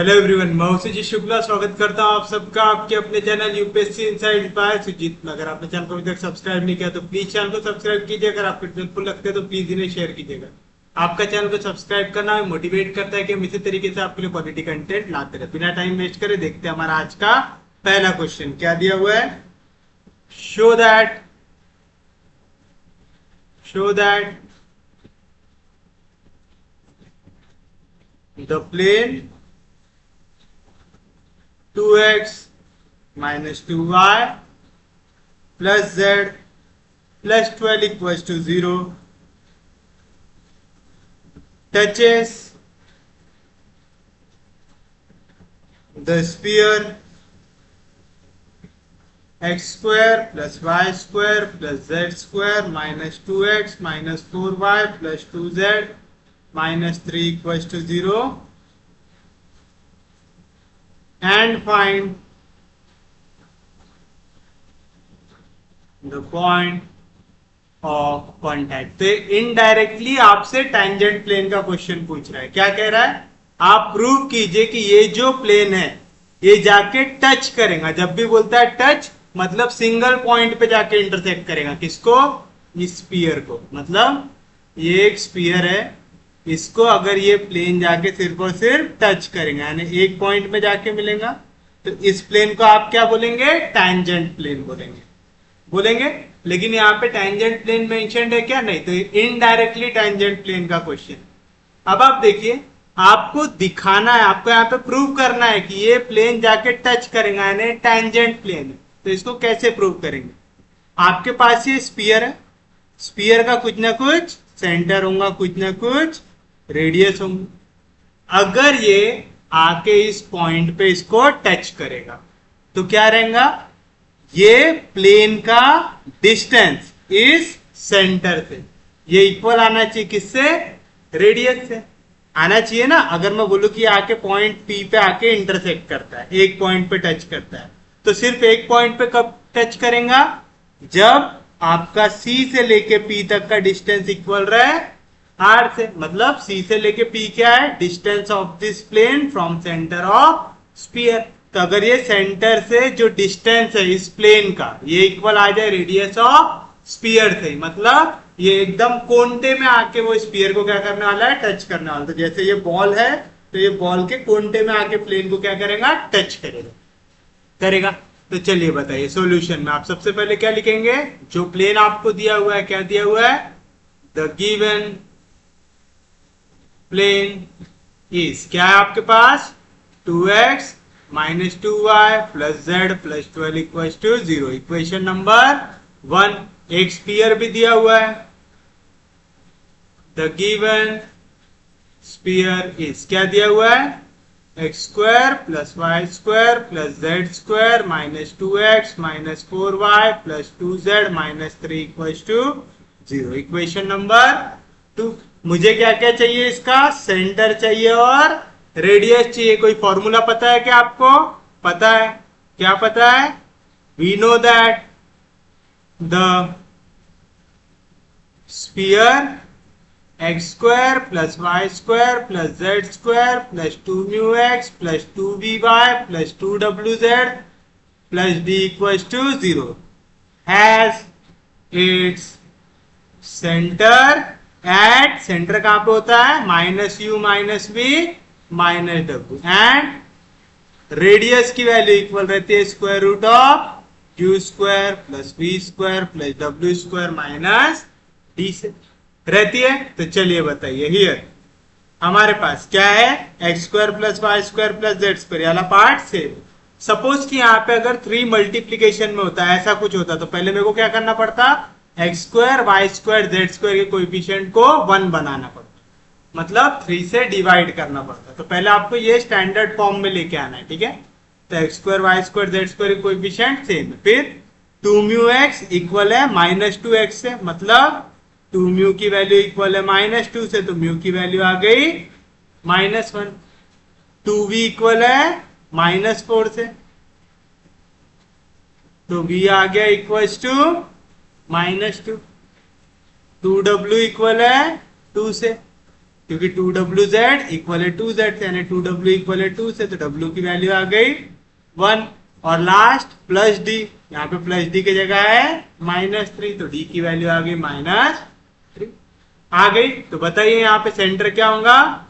Hello everyone, मैं हूं सुजीत शुक्ला। स्वागत करता हूं आप सबका आपके अपने channel UPSC inside by Sujeet में। अगर आपने चैनल को अभी तक सब्सक्राइब नहीं किया तो प्लीज चैनल को सब्सक्राइब कीजिए। अगर आपको हेल्पफुल लगते हैं तो प्लीज इन्हें शेयर कीजिएगा। आपका चैनल को सब्सक्राइब करना हमें मोटिवेट करता है कि हम इसी तरीके से आपके लिए क्वालिटी कंटेंट लाते रहे। बिना टाइम वेस्ट करे देखते हैं हमारा आज का पहला क्वेश्चन क्या दिया हुआ है। Show that the plane 2x minus 2y plus z plus 12 equals to 0 touches the sphere x square plus y square plus z square minus 2x minus 4y plus 2z minus 3 equals to 0 and find the point of contact। तो indirectly आपसे tangent plane का question पूछ रहा है। क्या कह रहा है, आप प्रूव कीजिए कि ये जो प्लेन है ये जाके टच करेगा। जब भी बोलता है टच मतलब सिंगल पॉइंट पे जाके इंटरसेक्ट करेगा। किसको? इस स्फीयर को। मतलब ये एक स्फीयर है, इसको अगर ये प्लेन जाके सिर्फ और सिर्फ टच करेंगे यानी एक पॉइंट में जाके मिलेगा तो इस प्लेन को आप क्या बोलेंगे? टैंजेंट प्लेन बोलेंगे। लेकिन यहाँ पे टैंजेंट प्लेन मेंशन्ड है क्या? नहीं। तो इनडायरेक्टली टैंजेंट प्लेन का क्वेश्चन। अब आप देखिए, आपको दिखाना है, आपको यहाँ पे प्रूव करना है कि ये प्लेन जाके टच करेगा यानी टैंजेंट प्लेन है। तो इसको कैसे प्रूव करेंगे? आपके पास ये स्फीयर है, स्फीयर का कुछ ना कुछ सेंटर होगा, कुछ ना कुछ रेडियस होंगे। अगर ये आके इस पॉइंट पे इसको टच करेगा तो क्या रहेगा? ये प्लेन का डिस्टेंस इस सेंटर से ये इक्वल आना चाहिए। किससे? रेडियस से आना चाहिए ना। अगर मैं बोलूं कि आके पॉइंट पी पे आके इंटरसेक्ट करता है, एक पॉइंट पे टच करता है, तो सिर्फ एक पॉइंट पे कब टच करेगा? जब आपका सी से लेके पी तक का डिस्टेंस इक्वल रहे आर से। मतलब सी से लेके पी क्या है? Distance of this plane from centre of sphere. तो अगर ये सेंटर से जो डिस्टेंस है इस प्लेन का ये इक्वल आ जाए रेडियस ऑफ स्फीयर से, मतलब ये एकदम कोंटे में आके वो स्फीयर को क्या करने वाला है? टच करने वाला। तो जैसे ये बॉल है तो ये बॉल के कोंटे में आके प्लेन को क्या करेगा? टच करेगा। तो चलिए बताइए सॉल्यूशन में आप सबसे पहले क्या लिखेंगे? जो प्लेन आपको दिया हुआ है, क्या दिया हुआ है? द गिवन प्लेन इज क्या है आपके पास? 2x minus 2y plus z plus 12 equals to 0। Equation number 1। एक स्फीयर भी दिया हुआ है, द गिवन स्फीयर इज क्या दिया हुआ है? x square plus y square plus z square minus 2x minus 4y plus 2z minus 3 equals to 0। Equation number 2। मुझे क्या क्या चाहिए? इसका सेंटर चाहिए और रेडियस चाहिए। कोई फॉर्मूला पता है क्या आपको? पता है। क्या पता है? We know that the sphere x square plus y square plus z square plus 2 mu x plus 2 v y plus 2 डब्ल्यू z plus d equals to 0 has its centre at, सेंटर कहां पे होता है? Minus u minus v minus डब्ल्यू, and radius की value equal रहती है square root of u square plus v square plus डब्ल्यू स्क्वायर माइनस डी से रहती है। तो चलिए बताइए, हियर हमारे पास क्या है? X square plus y square plus z square वाला पार्ट से। सपोज कि यहाँ पे अगर 3 मल्टीप्लीकेशन में होता है, ऐसा कुछ होता तो पहले मेरे को क्या करना पड़ता? X square y square z square के कोएफिशिएंट को 1 बनाना पड़ता, मतलब 3 से डिवाइड करना पड़ता। तो पहले आपको ये स्टैंडर्ड फॉर्म में लेके आना है, ठीक है? तो x square y square z square के कोएफिशिएंट सेम। फिर 2 म्यू एक्स इक्वल है माइनस 2 एक्स से, मतलब 2 म्यू की वैल्यू इक्वल है माइनस 2 से, तो म्यू की वैल्यू आ गई -1। 2v इक्वल है -4 से, तो v आ गया इक्वल्स टू -2। 2w इक्वल है 2 से, क्योंकि 2wz इक्वल है 2z, यानी 2w इक्वल है 2 से, तो w की वैल्यू आ गई 1। और लास्ट प्लस डी, यहाँ पे प्लस डी की जगह है -3, तो डी की वैल्यू आ गई -3 आ गई। तो बताइए यहाँ पे सेंटर क्या होगा?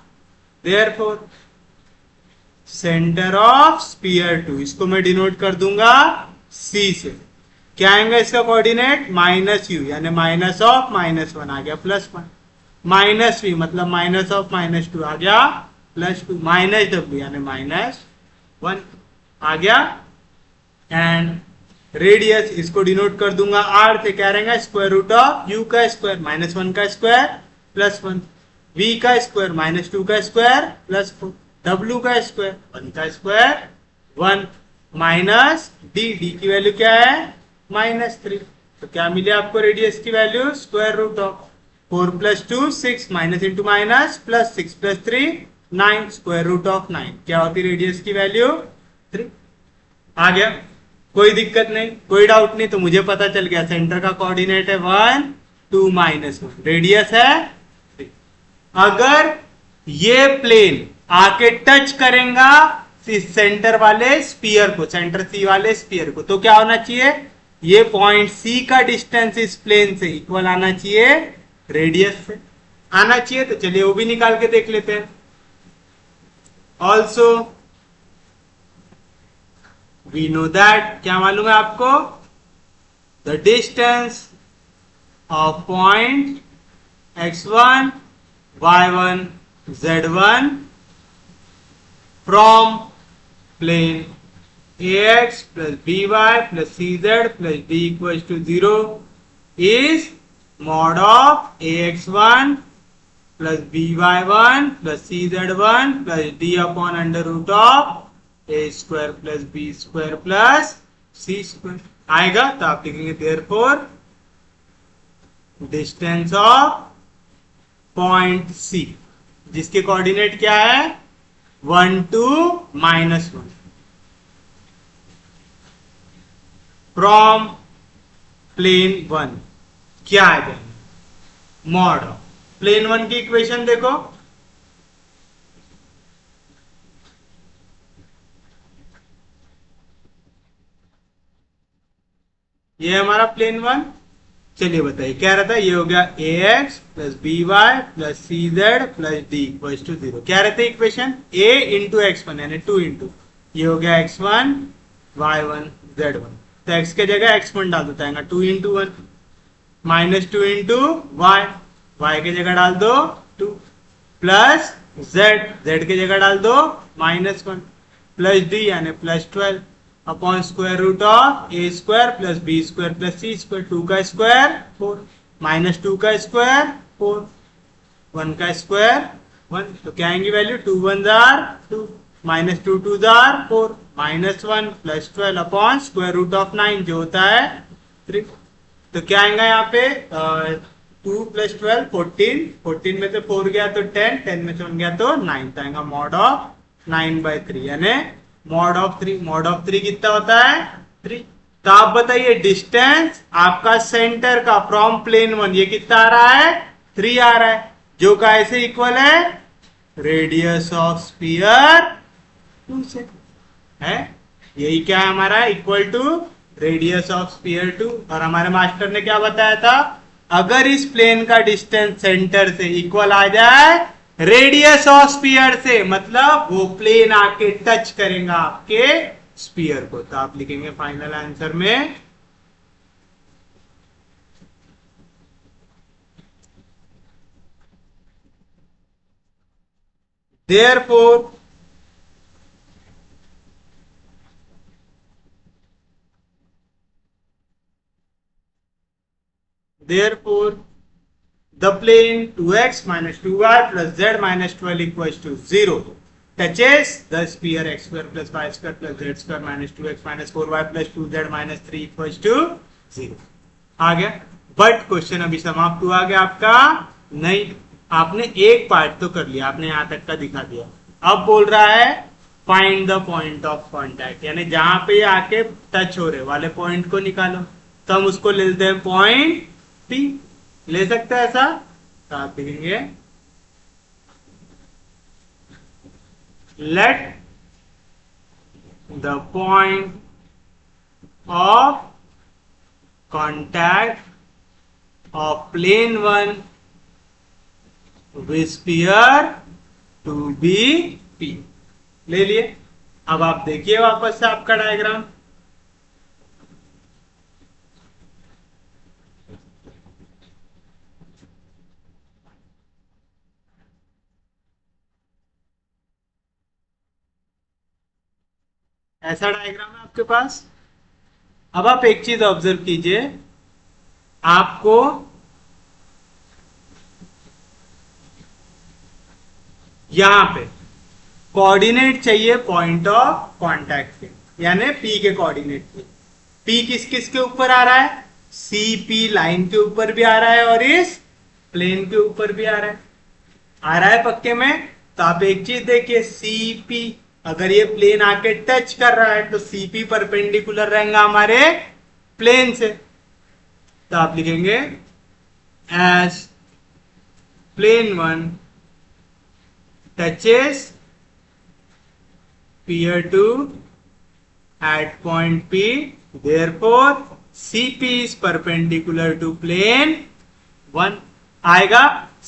देयरफॉर सेंटर ऑफ स्फीयर 2, इसको मैं डिनोट कर दूंगा सी से। क्या आएगा इसका कोऑर्डिनेट? -u, यानी माइनस ऑफ -1 आ गया +1, -v मतलब माइनस ऑफ -2 आ गया +2, -w यानी -1 आ गया। एंड रेडियस इसको डिनोट कर दूंगा r से। क्या रहेगा? स्क्वायर रूट ऑफ u का स्क्वायर -1 का स्क्वायर +1, v का स्क्वायर -2 का स्क्वायर +4, w का स्क्वायर 1 का स्क्वायर 1, माइनस डी, डी की वैल्यू क्या है? -3। तो क्या मिले आपको रेडियस की value? Square root of 4 + 2 6, minus into minus plus 6 + 3 9, square root of 9। क्या होती रेडियस की वैल्यू? 3 आ गया। कोई दिक्कत नहीं, कोई डाउट नहीं, तो मुझे पता चल गया सेंटर का कोऑर्डिनेट है 1 2 -1, रेडियस है 3। अगर ये प्लेन आके टच करेगा इस सेंटर वाले स्फीयर को, सेंटर सी वाले स्फीयर को, तो क्या होना चाहिए? ये पॉइंट सी का डिस्टेंस इस प्लेन से इक्वल आना चाहिए रेडियस से, आना चाहिए। तो चलिए वो भी निकाल के देख लेते हैं। ऑल्सो वी नो दैट, क्या मालूम है आपको? The distance of point x1 y1 z1 from plane ax plus by plus cz plus d equals to 0 is mod of ax1 plus by1 plus cz1 plus d upon under root of a square plus b square plus c square आएगा। तो आप लिखेंगे therefore distance of point C, जिसके coordinate क्या है? 1 2 -1 from plane 1, क्या आ जाएगा? मॉड ऑफ प्लेन 1 की इक्वेशन देखो, ये हमारा प्लेन 1। चलिए बताइए क्या रहता है? ये हो गया ax plus by plus cz plus d equals to 0। क्या रहता है इक्वेशन? a इंटू x1 यानी 2 इंटू, ये हो गया x1 y1 z1, तो x के जगह x1 डाल देता है 2 इंटू 1 -2 इंटू y के जगह डाल दो 2 प्लस z के जगह डाल दो -1 प्लस d यानी +12 upon square root of a square plus b square plus c square, 2 का स्क्वायर 4 -2 का स्क्वायर 4 1 का स्क्वायर 1, तो क्या आएंगी वैल्यू? 2 1 जार 2 -2 2 जार 4 -1 plus 12 upon square root of 9 जो होता है 3। तो क्या आएगा यहाँ पे? 2 + 12 14, 14 में से 4 गया तो 10, 10 में से 1 गया तो 9, तो आएगा मॉड ऑफ 9/3 यानी मॉड ऑफ 3। मॉड ऑफ 3 कितना होता है? 3। तो आप बताइए डिस्टेंस आपका सेंटर का फ्रॉम प्लेन 1 ये कितना आ रहा है? 3 आ रहा है, जो का ऐसे इक्वल है रेडियस ऑफ स्फीयर 2 से है। यही क्या है हमारा? Equal to radius of sphere 2। और हमारे मास्टर ने क्या बताया था? अगर इस प्लेन का डिस्टेंस सेंटर से इक्वल आ जाए रेडियस ऑफ स्फीयर से, मतलब वो प्लेन आके टच करेगा आपके स्फीयर को। तो आप लिखेंगे फाइनल आंसर में therefore the plane 2x minus 2y plus z minus 12 equals to 0 touches the sphere x square plus y square plus z square minus 2x minus 4y plus 2z minus 3 equals to 0 आ गया। But question अभी समाप्त हुआ गया आपका नहीं, आपने एक part तो कर लिया, आपने यहां तक का दिखा दिया। अब बोल रहा है find the point of contact, यानी जहां पे आके टच हो रहे वाले पॉइंट को निकालो। तो हम उसको ले लेते हैं पॉइंट P, ले सकते हैं ऐसा। तो आप लिखेंगे let the point of contact of plane 1 with sphere to be P। ले लिए। अब आप देखिए वापस से आपका डायग्राम। ऐसा डायग्राम है आपके पास। अब आप एक चीज ऑब्जर्व कीजिए, आपको यहां पे कोऑर्डिनेट चाहिए पॉइंट ऑफ कांटेक्ट के, यानी पी के कोऑर्डिनेट के। पी किस किस के ऊपर आ रहा है? सी पी लाइन के ऊपर भी आ रहा है और इस प्लेन के ऊपर भी आ रहा है। आ रहा है पक्के में। तो आप एक चीज देखिए, सी पी अगर ये प्लेन आके टच कर रहा है तो सी पी परपेंडिकुलर रहेगा हमारे प्लेन से। तो आप लिखेंगे as plane 1 touches peer 2 at point P, therefore CP is perpendicular to plane 1 आएगा।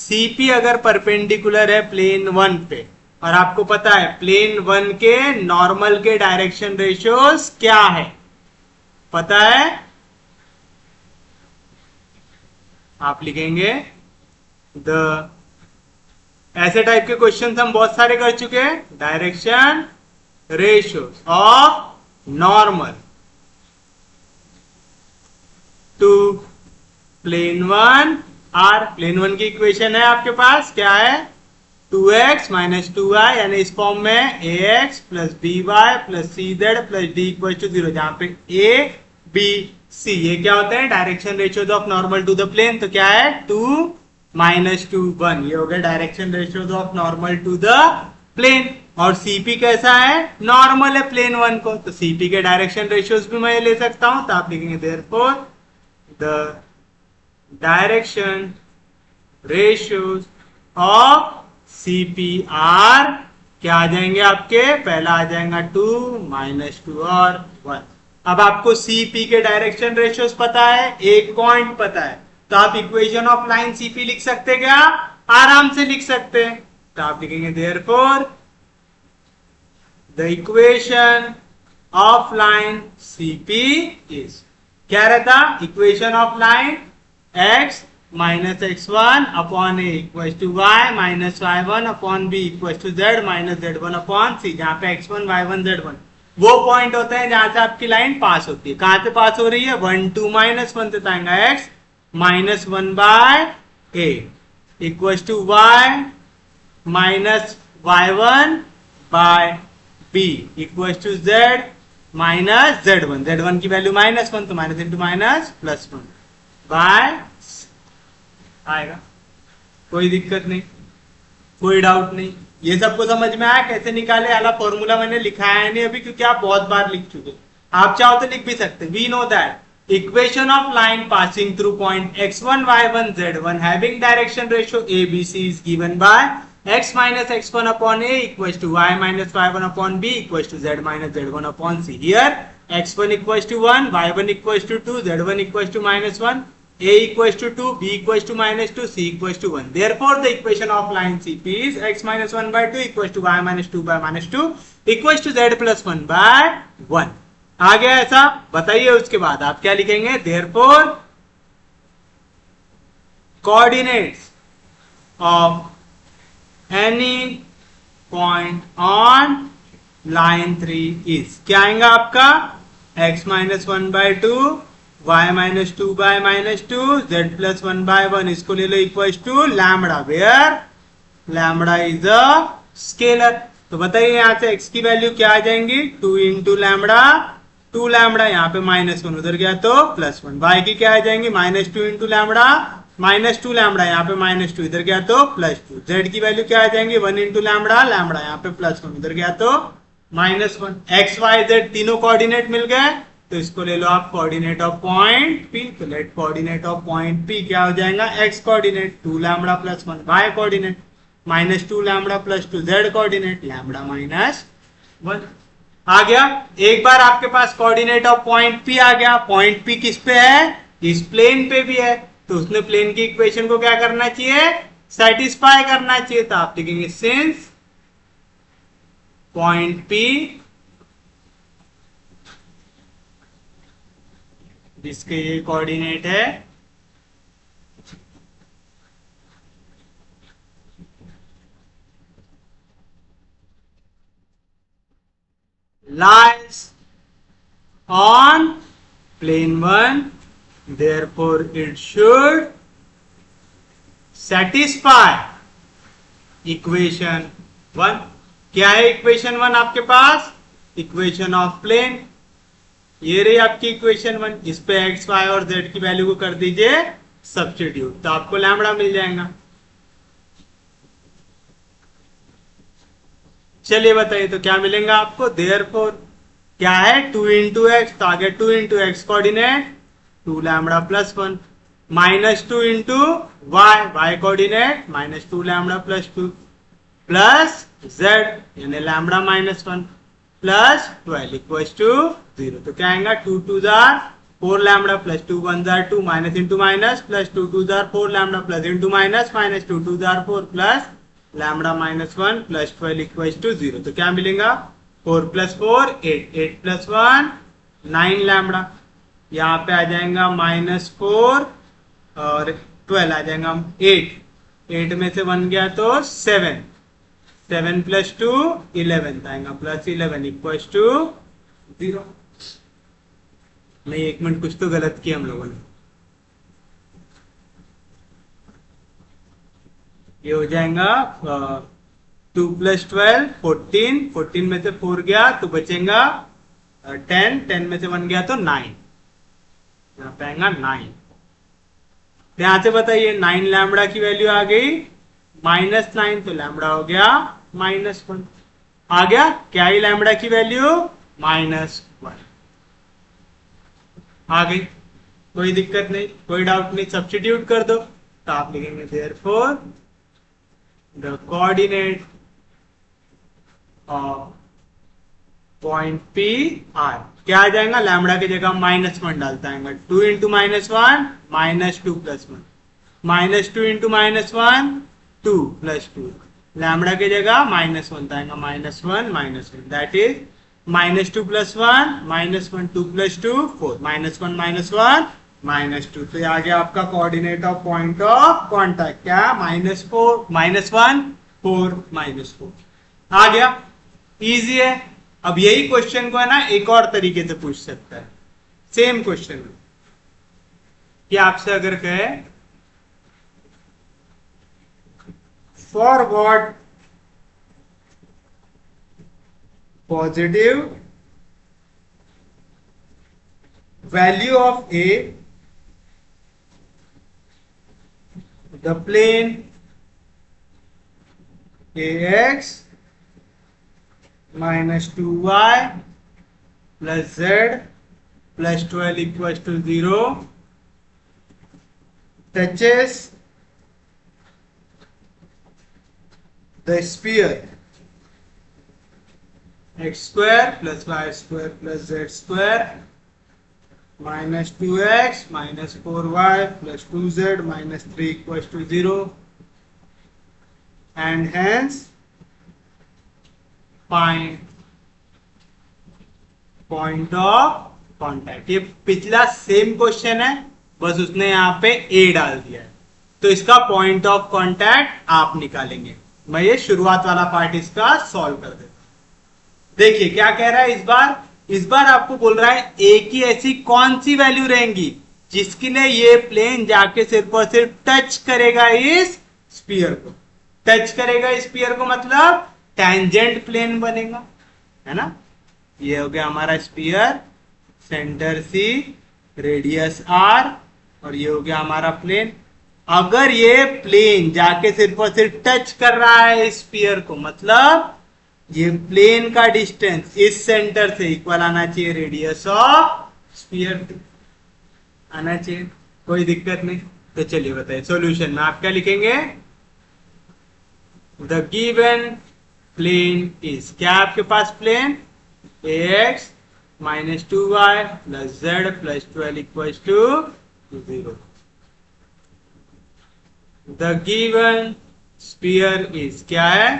CP अगर परपेंडिकुलर है प्लेन 1 पे, और आपको पता है प्लेन 1 के नॉर्मल के डायरेक्शन रेशियोज क्या है, पता है? आप लिखेंगे द, ऐसे टाइप के क्वेश्चंस हम बहुत सारे कर चुके हैं। Direction ratios of normal to plane 1 are. Plane 1 की इक्वेशन है आपके पास, क्या है? 2x माइनस 2y, यानी इस फॉर्म में ax plus by plus cz plus d equal to 0, जहां पे a b c ये क्या होते हैं? Direction ratios of normal to the plane. तो क्या है? 2 माइनस 2 1, ये हो गया direction ratios of normal to the plane. और सीपी कैसा है? नॉर्मल है प्लेन 1 को, तो सीपी के डायरेक्शन रेशियोज भी मैं ले सकता हूं। तो आप लिखेंगे therefore the direction ratios of CP are क्या आ जाएंगे आपके? पहला आ जाएगा 2 माइनस 2 और 1। अब आपको सीपी के डायरेक्शन रेशियोज पता है, एक पॉइंट पता है, तो आप इक्वेशन ऑफ लाइन सीपी लिख सकते क्या? आराम से लिख सकते हैं। तो आप लिखेंगे therefore the equation of line CP is, क्या रहता? Equation of line x minus x1 upon a equal to y minus y1 upon b equal to z minus z1 upon c, जहां पे x1 y1 z1 वो point होते हैं जहां से आपकी लाइन पास होती है। कहां से पास हो रही है? 1 2 माइनस 1 से आएगा x minus 1 by a equal to y minus y1 by b equal to z minus z1, z1 की वैल्यू माइनस 1, तो minus into minus plus 1 by आएगा। कोई दिक्कत नहीं, कोई डाउट नहीं। ये सबको समझ में आया कैसे निकाले? वाला फॉर्मूला मैंने लिखाया है नहीं अभी, क्योंकि आप बहुत बार लिख चुके। आप चाहो तो लिख भी सकते। We know that equation of line passing through point x1 y1 z1 having direction ratio abc is given by x minus x1 upon a equals to y minus y1 upon b equals to z minus z1 upon c. Here x1 equals to 1, y1 equals to 2, z1 equals to minus 1, a equals to 2, b equals to minus 2, c equals to 1. Therefore, the equation of line CP is x minus 1 by 2 equals to y minus 2 by minus 2 equals to z plus 1 by 1. आ गया ऐसा? बताइए उसके बाद आप क्या लिखेंगे? Therefore, coordinates of any point on line 3 is, क्या आएगा आपका? x minus 1 by 2, y minus 2 by minus 2, z plus 1 by 1, इसको ले लो equals to lambda, where lambda is a scalar. तो बताइए यहाँ से x की वैल्यू क्या आ जाएंगी? 2 इंटू लैम्बडा, 2 लैम्बडा, यहाँ पे माइनस 1 उधर गया तो प्लस 1। y की क्या आ जाएंगी? Minus 2 into lambda, minus 2 lambda, यहाँ पे माइनस 2 इधर गया तो प्लस 2। z की वैल्यू क्या आ जाएंगी? 1 इंटू लैम्बडा, लैम्बडा यहाँ पे प्लस 1 इधर गया तो माइनस 1। x y z तीनों कोऑर्डिनेट मिल गए, तो इसको ले लो आप कोऑर्डिनेट ऑफ पॉइंट P। तो let coordinate of point P क्या हो जाएगा? x coordinate 2 lambda plus 1, y coordinate -2 lambda plus 2 z coordinate lambda -1 आ गया। एक बार आपके पास कोऑर्डिनेट ऑफ पॉइंट P आ गया, पॉइंट P किस पे है, इस प्लेन पे भी है, तो उसने प्लेन की इक्वेशन को क्या करना चाहिए, सेटिस्फाई करना चाहिए। तो आप लिखेंगे सिंस पॉइंट P जिसके ये कोऑर्डिनेट है lies on plane 1, therefore it should satisfy equation 1। क्या है इक्वेशन 1 आपके पास, इक्वेशन ऑफ प्लेन, ये रही आपकी इक्वेशन 1। इस पे x, y और z की वैल्यू को कर दीजिए सब्स्टिट्यूट, तो आपको लैम्बडा मिल जाएगा। चलिए बताइए तो क्या मिलेगा आपको, देयरफॉर क्या है 2 इंटू एक्स, तो आगे 2 into x coordinate 2 lambda plus 1 -2 into y, y coordinate -2 lambda plus 2 plus z यानी लैम्बडा -1 प्लस 12 इक्वल्स टू 0। तो क्या आएगा 2 2 जार 4 लैम्बडा प्लस 2 1 जार 2 माइनस इंटू माइनस प्लस 2 2 जार 4 lambda plus into minus minus 2 2 जार 4 प्लस लैम्बडा -1 प्लस 12 इक्वल्स टू 0। तो क्या मिलेगा 4 प्लस 4 8, 8 प्लस 1 9 लैम्बडा, यहाँ पे आ जाएगा -4 और 12 आ जाएगा 8, 8 में से 1 गया तो 7, 7 प्लस 2 11 आएगा प्लस 11 इक्वल्स टू 0। नहीं, एक मिनट, कुछ तो गलत किया हम लोगों ने। ये हो जाएगा 2 प्लस 12 14, 14 में से 4 गया तो बचेगा 10, 10 में से 1 गया तो 9, यहाँ पे आएगा 9। यहां से बताइए 9 लैम्बडा की वैल्यू आ गई -9, तो लैम्बडा हो गया -1 आ गया। क्या ही लैम्बडा की वैल्यू -1 आ गई, कोई दिक्कत नहीं, कोई डाउट नहीं, सब्स्टिट्यूट कर दो। तो आप लिखेंगे therefore the coordinate of point P R क्या आ जाएगा, लैम्बडा की जगह -1 डालता है, 2 into -1 -2 plus 1 -2 into -1 2 plus 2 lambda की जगह -1 आएगा -1 दैट इज -2 प्लस 1 -1 2 प्लस 2 4 -1 -2। तो आ गया आपका coordinate of point of contact, क्या -4 -1 4 -4 आ गया, इजी है। अब यही क्वेश्चन को है ना एक और तरीके से पूछ सकता है, सेम क्वेश्चन में, कि आपसे अगर कहे for what positive value of A the plane ax minus 2y plus z plus 12 equals to 0 touches the sphere x square plus y square plus z square minus 2x minus 4y plus 2z minus 3 equals to 0 and hence find point of contact। ये पिछला same question है, बस उसने यहाँ पे a डाल दिया है, तो इसका पॉइंट ऑफ कांटेक्ट आप निकालेंगे। मैं ये शुरुआत वाला पार्ट इसका सॉल्व कर देता हूं। देखिए क्या कह रहा है, इस बार आपको बोल रहा है ए की ऐसी कौन सी वैल्यू रहेंगी जिसके लिए ये प्लेन जाके सिर्फ और सिर्फ टच करेगा इस स्फीयर को, टच करेगा स्फीयर को मतलब टेंजेंट प्लेन बनेगा, है ना। ये हो गया हमारा sphere, centre c, radius r, और ये हो गया हमारा प्लेन। अगर ये प्लेन जाके सिर्फ और सिर्फ टच कर रहा है स्फीयर को, मतलब ये प्लेन का डिस्टेंस इस सेंटर से इक्वल आना चाहिए रेडियस ऑफ स्फीयर आना चाहिए, कोई दिक्कत नहीं। तो चलिए बताइए सॉल्यूशन में आप क्या लिखेंगे, द गिवन प्लेन इज, क्या आपके पास plane ax minus 2y plus z plus 12 equal to 0. The given sphere is, क्या है,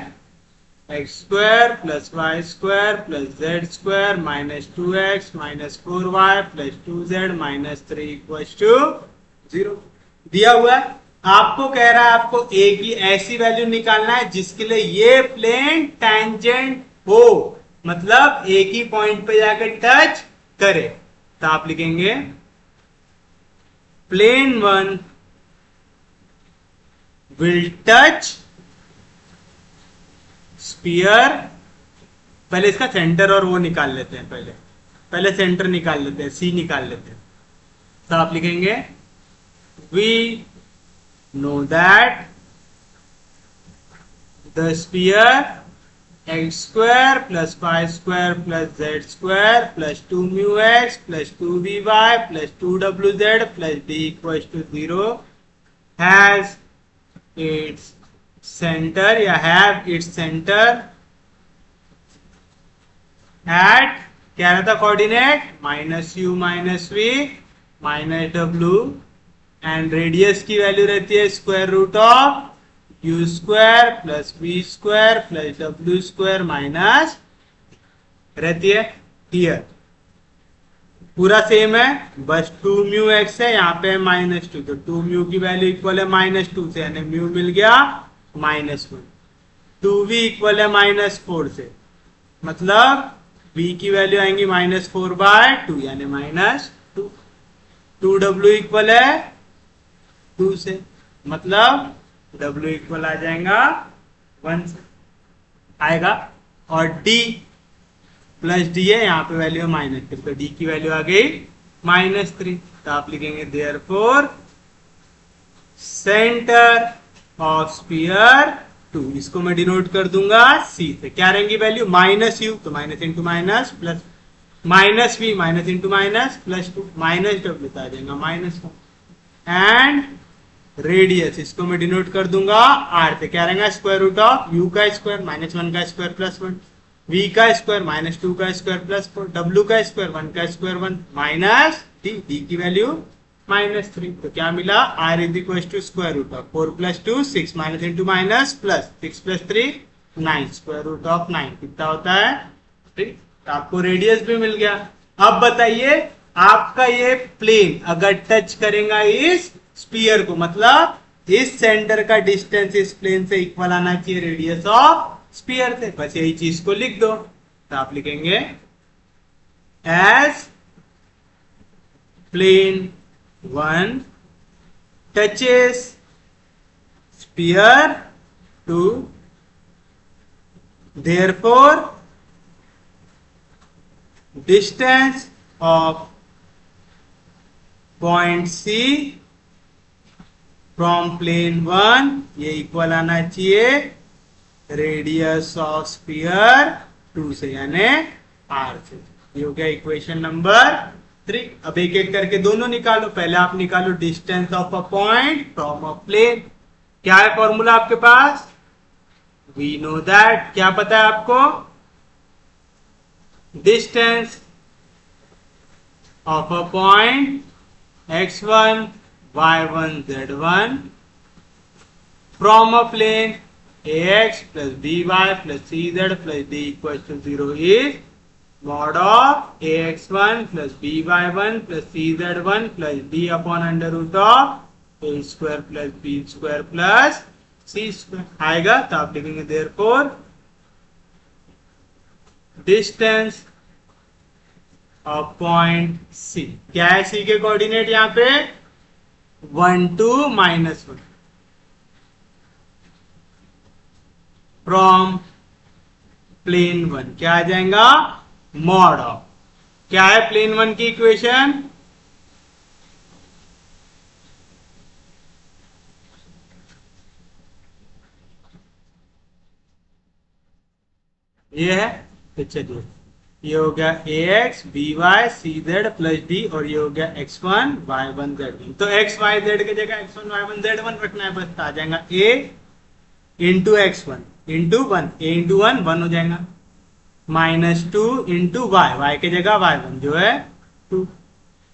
x square plus y square plus z square minus 2x minus 4y plus 2z minus 3 equal to 0 दिया हुआ है. आपको कह रहा है आपको a की ऐसी वैल्यू निकालना है जिसके लिए ये प्लेन टेंजेंट हो, मतलब एक ही पॉइंट पे जाकर टच करे. तो आप लिखेंगे प्लेन 1 विल टच स्फीयर. पहले इसका सेंटर और वो निकाल लेते हैं, पहले सेंटर निकाल लेते हैं, सी निकाल लेते हैं. तो आप लिखेंगे we know that the sphere x square plus y square plus z square plus 2 mu x plus 2 v y plus 2 डब्ल्यू z plus d equal to 0 has its centre या हैव इट्स सेंटर एट, क्या रहता coordinate, minus u minus v minus डब्ल्यू, and radius की value रहती है square root of u square plus v square plus डब्ल्यू square minus रहती है हियर. पूरा सेम है, बस 2 म्यू एक्स है, यहाँ पे माइनस 2, तो 2 म्यू की वैल्यू इक्वल है माइनस 2 से, यानी म्यू मिल गया माइनस 1. 2v इक्वल है माइनस 4 से, मतलब v की वैल्यू आएंगी माइनस 4/2 यानी माइनस 2. 2w इक्वल है 2 से, मतलब w इक्वल आ जाएगा 1 से आएगा. और d प्लस डी है, यहाँ पे वैल्यू माइनस 3, तो डी की वैल्यू आ गई माइनस 3. तो आप लिखेंगे देयरफॉर सेंटर ऑफ स्फीयर 2, इसको मैं डिनोट कर दूंगा सी से. क्या रहेंगी वैल्यू, माइनस यू तो minus into minus plus minus v minus into minus plus 2 minus डब्ल्यू आ जाएगा माइनस 1, एंड रेडियस इसको मैं डिनोट कर दूंगा आर से. क्या रहेगा, स्क्वायर रूट ऑफ यू का स्क्वायर माइनस 1 का स्क्वायर प्लस 1, v का स्क्वायर माइनस 2 का स्क्वायर प्लस 4, w का स्क्वायर 1 का स्क्वायर 1 माइनस d की वैल्यू माइनस 3. तो क्या मिला, r is equal to square root of 4 plus 2 6 minus into minus plus 6 plus 3 9 square root of 9 कितना होता है 3. तो आपको रेडियस भी मिल गया. अब बताइए आपका ये प्लेन अगर टच करेगा इस स्फीयर को, मतलब इस सेंटर का डिस्टेंस इस प्लेन से इक्वल आना चाहिए रेडियस ऑफ स्फीयर से. बस यही चीज को लिख दो. तो आप लिखेंगे as plane 1 touches sphere 2 therefore distance of point C from plane 1 ये इक्वल आना चाहिए रेडियस ऑफ स्फीयर 2 से, यानी r से. ये हो गया इक्वेशन नंबर 3. अब एक एक करके दोनों निकालो. पहले आप निकालो distance of a point from a plane. क्या है फॉर्मूला आपके पास, वी नो दैट, क्या पता है आपको, distance of a point x1 y1 z1 from a plane ax plus by plus cz plus d equals to 0 is mod of ax1 plus by1 plus cz1 plus d upon under root of a square plus b square plus c square आएगा. तो आप लिखेंगे therefore distance of point c. क्या है c के coordinate यहाँ पे 1 2 -1 from plane 1. क्या आ जाएगा, मॉड ऑफ, क्या है प्लेन 1 की इक्वेशन, ये है. तो चलिए ये हो गया ax by cz plus d और ये हो गया x1 y1 z1. तो x y z की जगह x1 y1 z1 रखना है, बस आ जाएगा a into x1 into one, A into one one हो जाएगा, -2 इंटू वाई, वाई की जगह y1 जो है 2,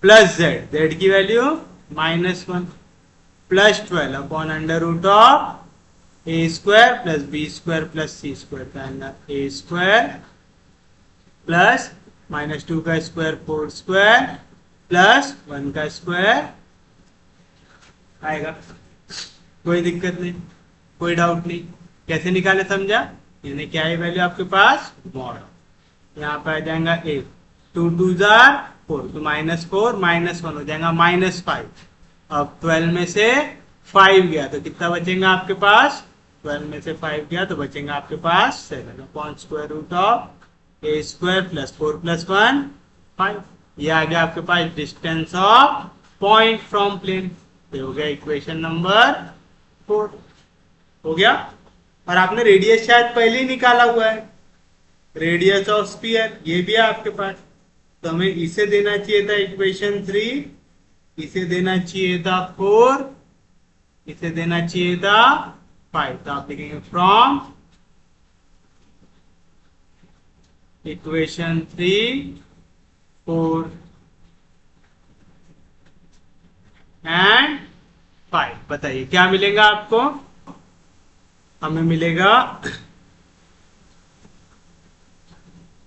प्लस जेड, जेड की value -1, plus 12 upon under root of a square plus b square plus c square का अंदर ए स्क्वायर प्लस -2 का स्क्वायर 4 स्क्वायर प्लस 1 का स्क्वायर आएगा। कोई दिक्कत नहीं, कोई डाउट नहीं, कैसे निकाले समझा? यानी क्या है वैल्यू आपके पास मॉड, यहाँ पे आ जाएगा ए, 2 2 जार 4, तो -4 -1 हो जाएगा -5। अब 12 में से 5 गया तो कितना बचेगा आपके पास? 12 में से 5 गया तो बचेगा आपके पास 7 upon square root of a square plus 4 plus 1 5। ये आ गया आपके पास distance of point from plane. ये हो गया इक्वेशन नंबर 4 हो गया। और आपने रेडियस शायद पहले ही निकाला हुआ है, रेडियस ऑफ स्फीयर, ये भी है आपके पास, तो हमें इसे देना चाहिए था इक्वेशन 3, इसे देना चाहिए था 4, इसे देना चाहिए था 5। तो आप लिखेंगे फ्रॉम इक्वेशन 3, 4 एंड 5, बताइए क्या मिलेगा आपको? हमें मिलेगा,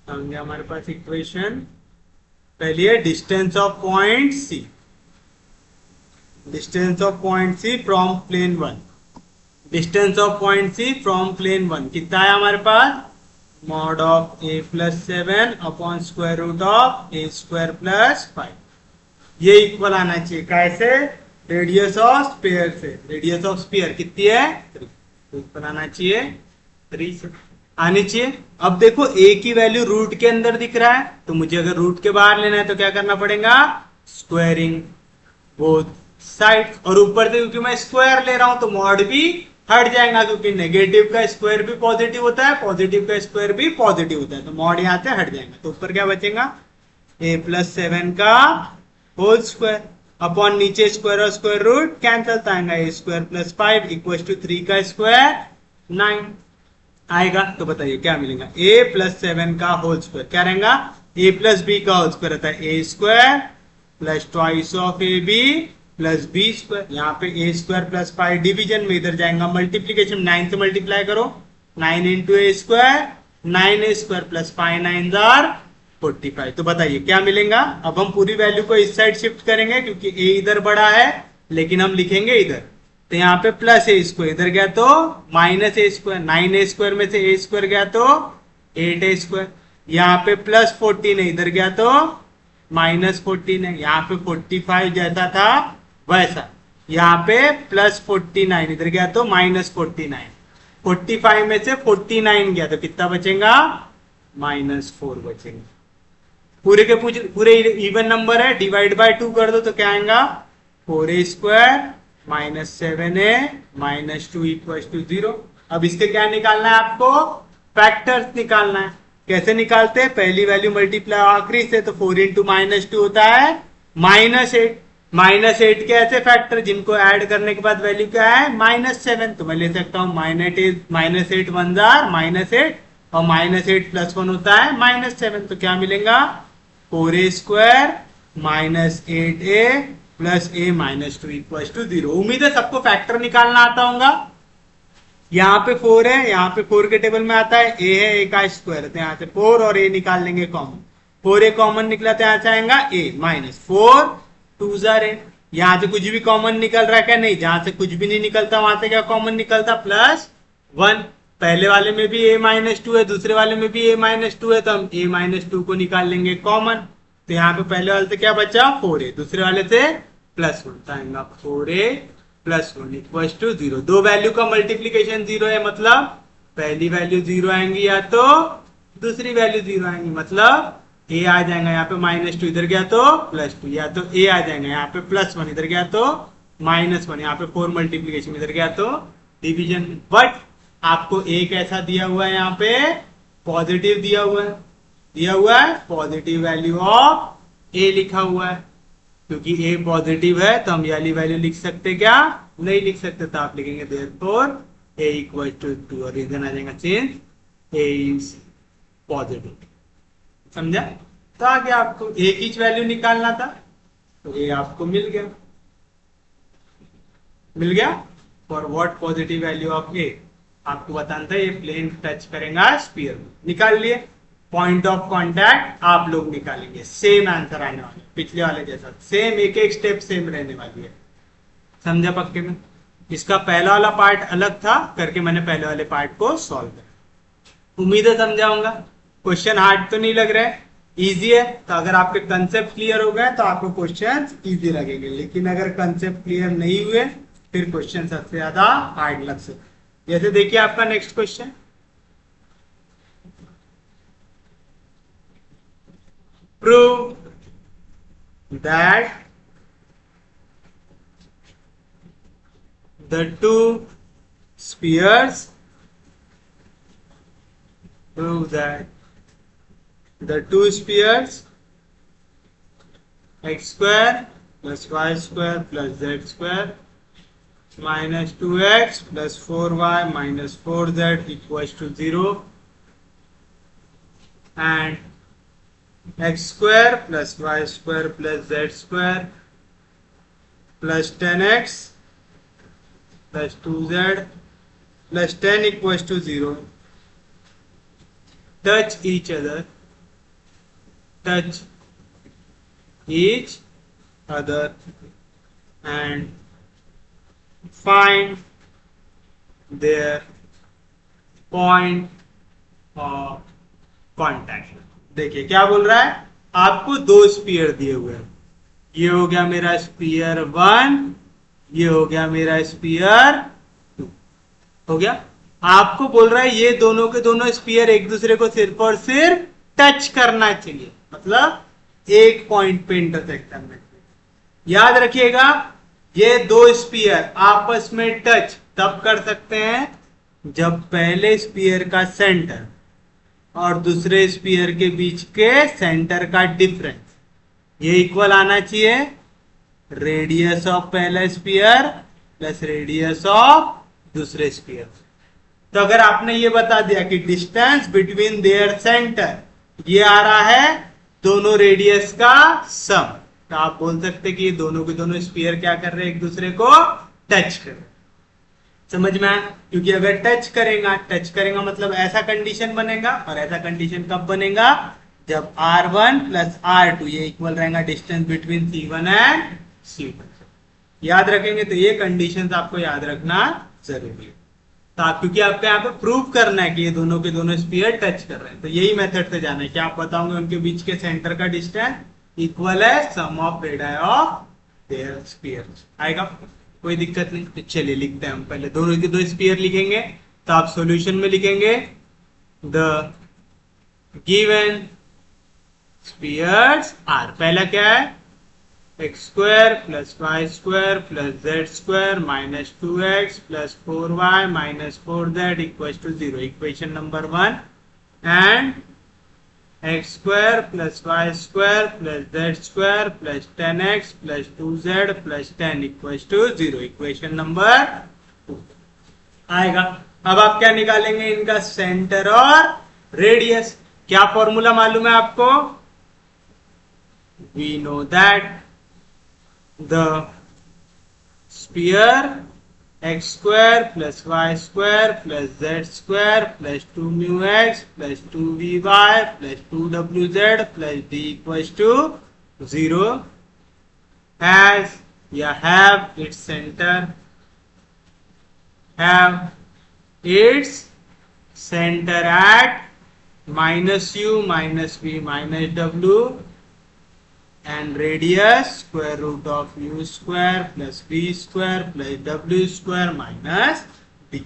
हमारे पास इक्वेशन पहली है distance of point C, distance of point C from plane 1, distance of point C from plane 1 कितना है हमारे पास? Mod of a plus 7 upon square root of a square plus 5। ये इक्वल आना चाहिए कैसे? रेडियस ऑफ स्फीयर से, radius of sphere कितनी है 3, तो इक्वल आना चाहिए 3 से आनी चाहिए। अब देखो ए की वैल्यू रूट के अंदर दिख रहा है, तो मुझे अगर रूट के बाहर लेना है तो क्या करना पड़ेगा? स्क्वायरिंग बोथ साइड, और ऊपर से क्योंकि मैं स्क्वायर ले रहा हूं तो मॉड भी हट जाएगा, क्योंकि नेगेटिव का स्क्वायर भी पॉजिटिव होता है, पॉजिटिव का स्क्वायर भी पॉजिटिव होता है, तो मॉड यहां से हट जाएगा। तो ऊपर क्या बचेगा? ए प्लस 7 का होल स्क्वायर अपॉन नीचे स्क्वायर और स्क्वायर रूट कैंसिल आएगा, ए स्क्वायर प्लस 5 इक्वल टू 3 का स्क्वायर 9 आएगा। तो बताइए क्या मिलेगा? a प्लस 7 का होल स्क्वायर क्या रहेगा? a प्लस बी का होल स्क्वायर रहता है a square plus twice of a b plus b square. यहाँ पे ए स्क्वायर प्लस 5 डिवीजन में, इधर जाएगा मल्टीप्लीकेशन, 9 से मल्टीप्लाई करो, 9 इंटू ए स्क्वायर, 9 स्क्वायर प्लस 5 9 45। तो बताइए क्या मिलेगा? अब हम पूरी वैल्यू को इस साइड शिफ्ट करेंगे क्योंकि a इधर बड़ा है, लेकिन हम लिखेंगे इधर, तो यहाँ पे प्लस ए स्क्वायर, इधर गया तो माइनस ए स्क्वायर, 9 स्क्वायर में से ए स्क्वायर गया तो 8 ए स्क्वायर, यहाँ पे प्लस 14 है, इधर गया तो माइनस 14 है, यहाँ पे 45 जैसा था वैसा, यहाँ पे प्लस 49, इधर गया तो माइनस 49, 45 में से 49 गया तो कितना बचेगा? -4 बचेगा। पूरे के पूरे इवन नंबर है, डिवाइड बाय 2 कर दो तो क्या आएगा? 4a square -7a -2 equal to 0। अब इसके क्या निकालना है आपको? फैक्टर्स निकालना है। कैसे निकालते हैं? पहली वैल्यू मल्टीप्लाई आखिरी से, तो 4 इंटू -2 होता है -8। -8 के ऐसे फैक्टर जिनको ऐड करने के बाद वैल्यू क्या है? -7। तो मैं ले सकता हूँ -8 1 जार -8 और -8 प्लस 1 होता है -7। तो क्या मिलेगा? 4a square -8a plus a -2 equal to 0। उम्मीद है सबको फैक्टर निकालना आता होगा। यहाँ पे 4 है, यहाँ पे 4 के टेबल में आता है a है, a का स्क्वायर, तो यहाँ से 4 और a निकाल लेंगे कॉमन, 4a कॉमन निकला तो यहाँ से आएगा a -4 2 जार a। यहाँ से कुछ भी कॉमन निकल रहा है क्या? नहीं, जहां से कुछ भी नहीं निकलता वहां से क्या कॉमन निकलता? +1। पहले वाले में भी a -2 है, दूसरे वाले में भी a -2 है, तो हम a -2 को निकाल लेंगे कॉमन। तो यहाँ पे पहले वाले से क्या बचा? 4a, दूसरे वाले से +1 आएगा 4a +1 इक्वल टू 0। दो वैल्यू का मल्टीप्लीकेशन 0 है, मतलब पहली वैल्यू 0 आएंगी या तो दूसरी वैल्यू 0 आएंगी, मतलब a आ जाएगा यहाँ पे -2, इधर गया तो +2, या तो a आ जाएगा यहाँ पे +1, इधर गया तो -1, यहाँ पे 4 मल्टीप्लीकेशन, इधर गया तो डिवीजन। बट आपको a कैसा दिया हुआ है? यहाँ पे पॉजिटिव दिया हुआ है, पॉजिटिव वैल्यू ऑफ a लिखा हुआ है। क्योंकि a पॉजिटिव है तो हम ये वाली वैल्यू लिख सकते क्या? नहीं लिख सकते, तो आप लिखेंगे देयरफॉर ए इक्वल टू 2 और रीजन आ जाएगा चेंज ए इज पॉजिटिव। समझा? तो आगे आपको ए की वैल्यू निकालना था, तो ए आपको मिल गया। For what positive value of a, आपको बताना था ये प्लेन टच करेगा स्फीयर। निकाल लिए। पॉइंट ऑफ कांटेक्ट आप लोग निकालेंगे, सेम आंसर आने वाला पिछले वाले जैसा, सेम एक एक स्टेप सेम रहने वाली है। समझा पक्के में? इसका पहला वाला पार्ट अलग था करके मैंने पहले वाले पार्ट को सॉल्व किया। उम्मीद है समझाऊंगा। क्वेश्चन हार्ड तो नहीं लग रहा है, इजी है। तो अगर आपके कंसेप्ट क्लियर हो गए तो आपको क्वेश्चन इजी लगेंगे, लेकिन अगर कंसेप्ट क्लियर नहीं हुए फिर क्वेश्चन सबसे ज्यादा हार्ड लग सकते। जैसे देखिए आपका next question, prove that the two spheres, prove that the two spheres x square plus y square plus z square minus 2x plus 4y minus 4z equals to 0 and x square plus y square plus z square plus 10x plus 2z plus 10 equals to 0 touch each other and find their point of contact। देखिए क्या बोल रहा है, आपको दो spear दिए हुए हैं, ये हो गया मेरा स्पीयर 1, ये हो गया मेरा स्पीयर 2। हो गया। आपको बोल रहा है ये दोनों के दोनों स्पीयर एक दूसरे को सिर्फ और सिर्फ टच करना चाहिए, मतलब एक पॉइंट पे इंटरसेक्ट करना चाहिए। याद रखिएगा, ये दो स्पीयर आपस में टच तब कर सकते हैं जब पहले स्पीयर का सेंटर और दूसरे स्पीयर के बीच के सेंटर का डिफरेंस ये इक्वल आना चाहिए रेडियस ऑफ पहला स्पीयर प्लस रेडियस ऑफ दूसरे स्पीयर। तो अगर आपने ये बता दिया कि डिस्टेंस बिटवीन देयर सेंटर ये आ रहा है दोनों रेडियस का सम, तो आप बोल सकते कि ये दोनों के दोनों स्पीयर क्या कर रहे हैं, एक दूसरे को टच कर रहे। समझ में आया? क्योंकि अगर टच करेगा मतलब ऐसा कंडीशन बनेगा, और ऐसा कंडीशन कब बनेगा, जब R1 प्लस R2 ये इक्वल रहेगा distance between C1 and C2। याद रखेंगे तो ये कंडीशंस आपको याद रखना जरूरी है। तो आप क्योंकि आपको यहाँ पे प्रूव करना है कि ये दोनों के दोनों स्पीयर टच कर रहे हैं, तो यही मेथड से जाना है कि आप बताओगे उनके बीच के सेंटर का डिस्टेंस इक्वल है sum of radius of their sphere. आएगा? कोई दिक्कत नहीं। तो चलिए लिखते हैं हम, पहले दोनों के दो स्पीयर लिखेंगे, तो आप सॉल्यूशन में लिखेंगे द गिवन स्पीयर्स आर। पहला क्या है, x square plus y square plus z square minus 2x plus 4y minus 4z equal to 0, equation number 1। And x square plus y square plus z square plus 10x plus 2z plus 10 equal to 0, equation number 2 आएगा। अब आप क्या निकालेंगे, इनका centre और radius. क्या formula मालूम है आपको, we know that the sphere x square plus y square plus z square plus 2 mu x plus 2vy plus 2wz plus d equals to 0 has या have its center at minus u minus v minus w and radius square root of u square plus v square plus w square minus d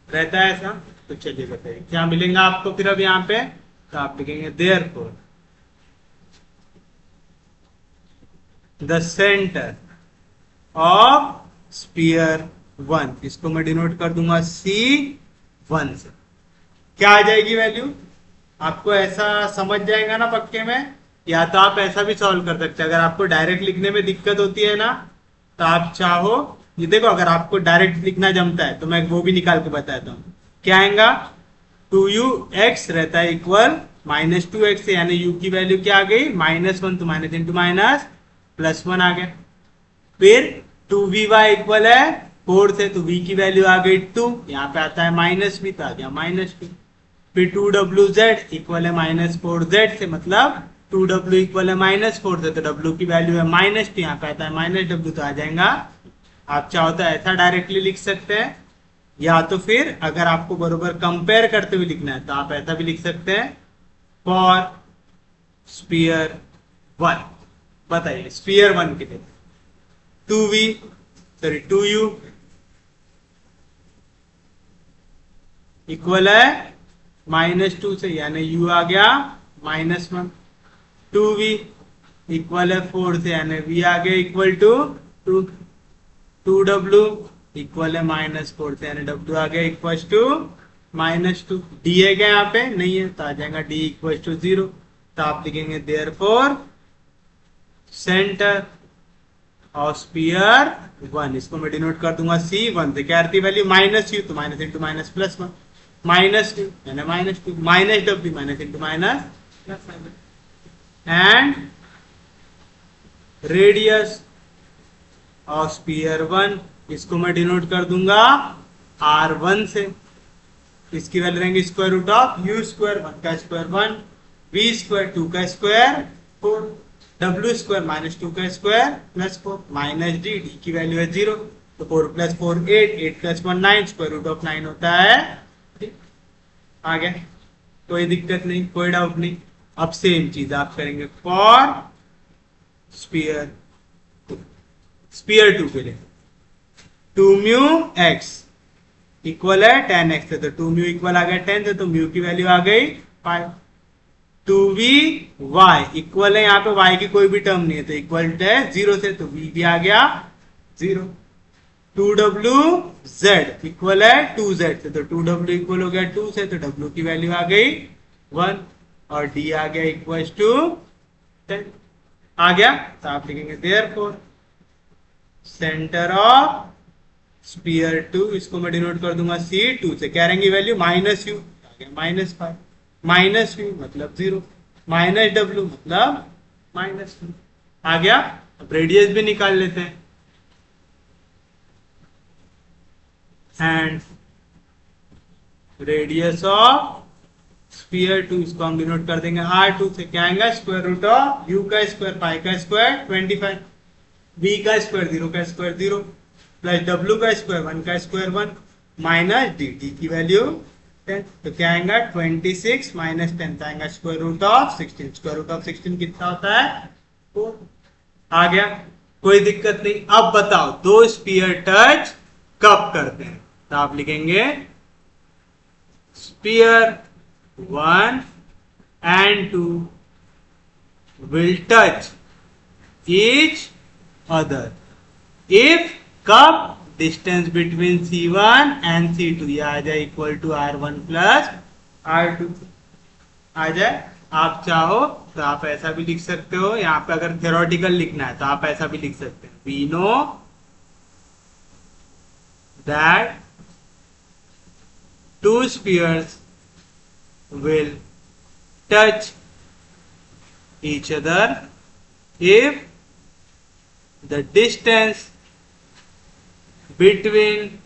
रहता है ऐसा। तो चलिए बताइए क्या मिलेगा आपको फिर अब यहाँ पे, तो आप लिखेंगे therefore the center of sphere 1, इसको मैं डिनोट कर दूंगा C1 से। क्या आ जाएगी वैल्यू, आपको ऐसा समझ जाएगा ना पक्के में, या तो आप ऐसा भी सॉल्व कर सकते हैं। अगर आपको डायरेक्ट लिखने में दिक्कत होती है ना, तो आप चाहो ये देखो, अगर आपको डायरेक्ट लिखना जमता है तो मैं वो भी निकाल के बताता हूँ। क्या आएगा, 2u(x) रहता है इक्वल -2x, यानी u की वैल्यू क्या आ गई, -1, तो माइनस इंटू माइनस +1 आ गया। फिर 2vy इक्वल है 4 से, तो v की वैल्यू आ गई 2, यहाँ पे आता है माइनस भी, तो आ गया -2। फिर 2wz इक्वल है -4z से, मतलब 2w इक्वल है -4 से, तो w की वैल्यू है -2, यहाँ पे आता है -w, तो आ जाएगा। आप चाहो तो ऐसा डायरेक्टली लिख सकते हैं, या तो फिर अगर आपको बरोबर कंपेयर करते हुए लिखना है तो आप ऐसा भी लिख सकते हैं, फॉर स्पीयर 1। बताइए स्पीयर 1 के लिए 2u इक्वल है -2 से, यानी u आ गया -1। 2v इक्वल है 4 से, यानी v आ गया इक्वल टू 2। 2w इक्वल है -4 से, यानी w आ गया इक्वल टू -2। d है क्या यहाँ पे, नहीं है, तो आ जाएगा d इक्वल टू 0। तो आप लिखेंगे देयरफॉर सेंटर ऑफ स्पीयर 1, इसको मैं डिनोट कर दूंगा C1 से। क्या रहती वैल्यू, -u, तो माइनस इंटू माइनस +1, -2 यानी -2, -w minus into minus +1, and radius of sphere 1, इसको मैं डिनोट कर दूंगा R1 से। इसकी वैल्यू रहेंगे स्क्वायर रूट ऑफ u², 1 का स्क्वायर 1, v², 2 का स्क्वायर 4, w² -2 का स्क्वायर +4, -d, d की वैल्यू है 0, तो 4 + 4 8, 8 + 1 9, स्क्वायर रूट ऑफ 9 होता है। ठीक, आ गया, कोई दिक्कत नहीं, कोई डाउट नहीं। अब सेम चीज आप करेंगे फॉर स्पीयर स्पीयर 2 के लिए। 2μx इक्वल है 10x से, तो 2μ इक्वल आ गया 10 से, तो म्यू की वैल्यू आ गई 5। 2vy इक्वल है, यहाँ पे y की कोई भी टर्म नहीं है, तो इक्वल है 0 से, तो v भी आ गया 0। 2wz इक्वल है 2z से, तो 2w इक्वल हो गया 2 से, तो w की वैल्यू आ गई 1, और d आ गया इक्वल टू 10। आ गया, तो आप लिखेंगे देयरफॉर सेंटर ऑफ स्पीयर 2, इसको मैं डिनोट कर दूंगा C2 से। क्या रहेंगी वैल्यू, -u आ गया -5, -v मतलब 0, -w मतलब -2 आ गया। अब रेडियस भी निकाल लेते हैं, एंड रेडियस ऑफ स्पीयर 2, इसको हम डिनोट कर देंगे R2 से। क्या आएगा, स्क्वायर रूट ऑफ u का स्क्वायर, पाई का स्क्वायर 25, v का स्क्वायर 0 का स्क्वायर 0, प्लस w का स्क्वायर 1 का स्क्वायर 1, माइनस d की वैल्यू 10, तो क्या आएगा 26 माइनस 10 आएगा square root of 16। Square root of 16 कितना होता है, 4। आ गया, कोई दिक्कत नहीं। अब बताओ दो स्पीयर टच कब करते हैं, तो आप लिखेंगे sphere 1 and 2 will touch each other if कब, distance between C1 and C2 ये आ जाए equal to R1 plus R2 आ जाए। आप चाहो तो आप ऐसा भी लिख सकते हो, यहाँ पे अगर थ्योरेटिकल लिखना है तो आप ऐसा भी लिख सकते हैं, we know that two spheres will touch each other if the distance between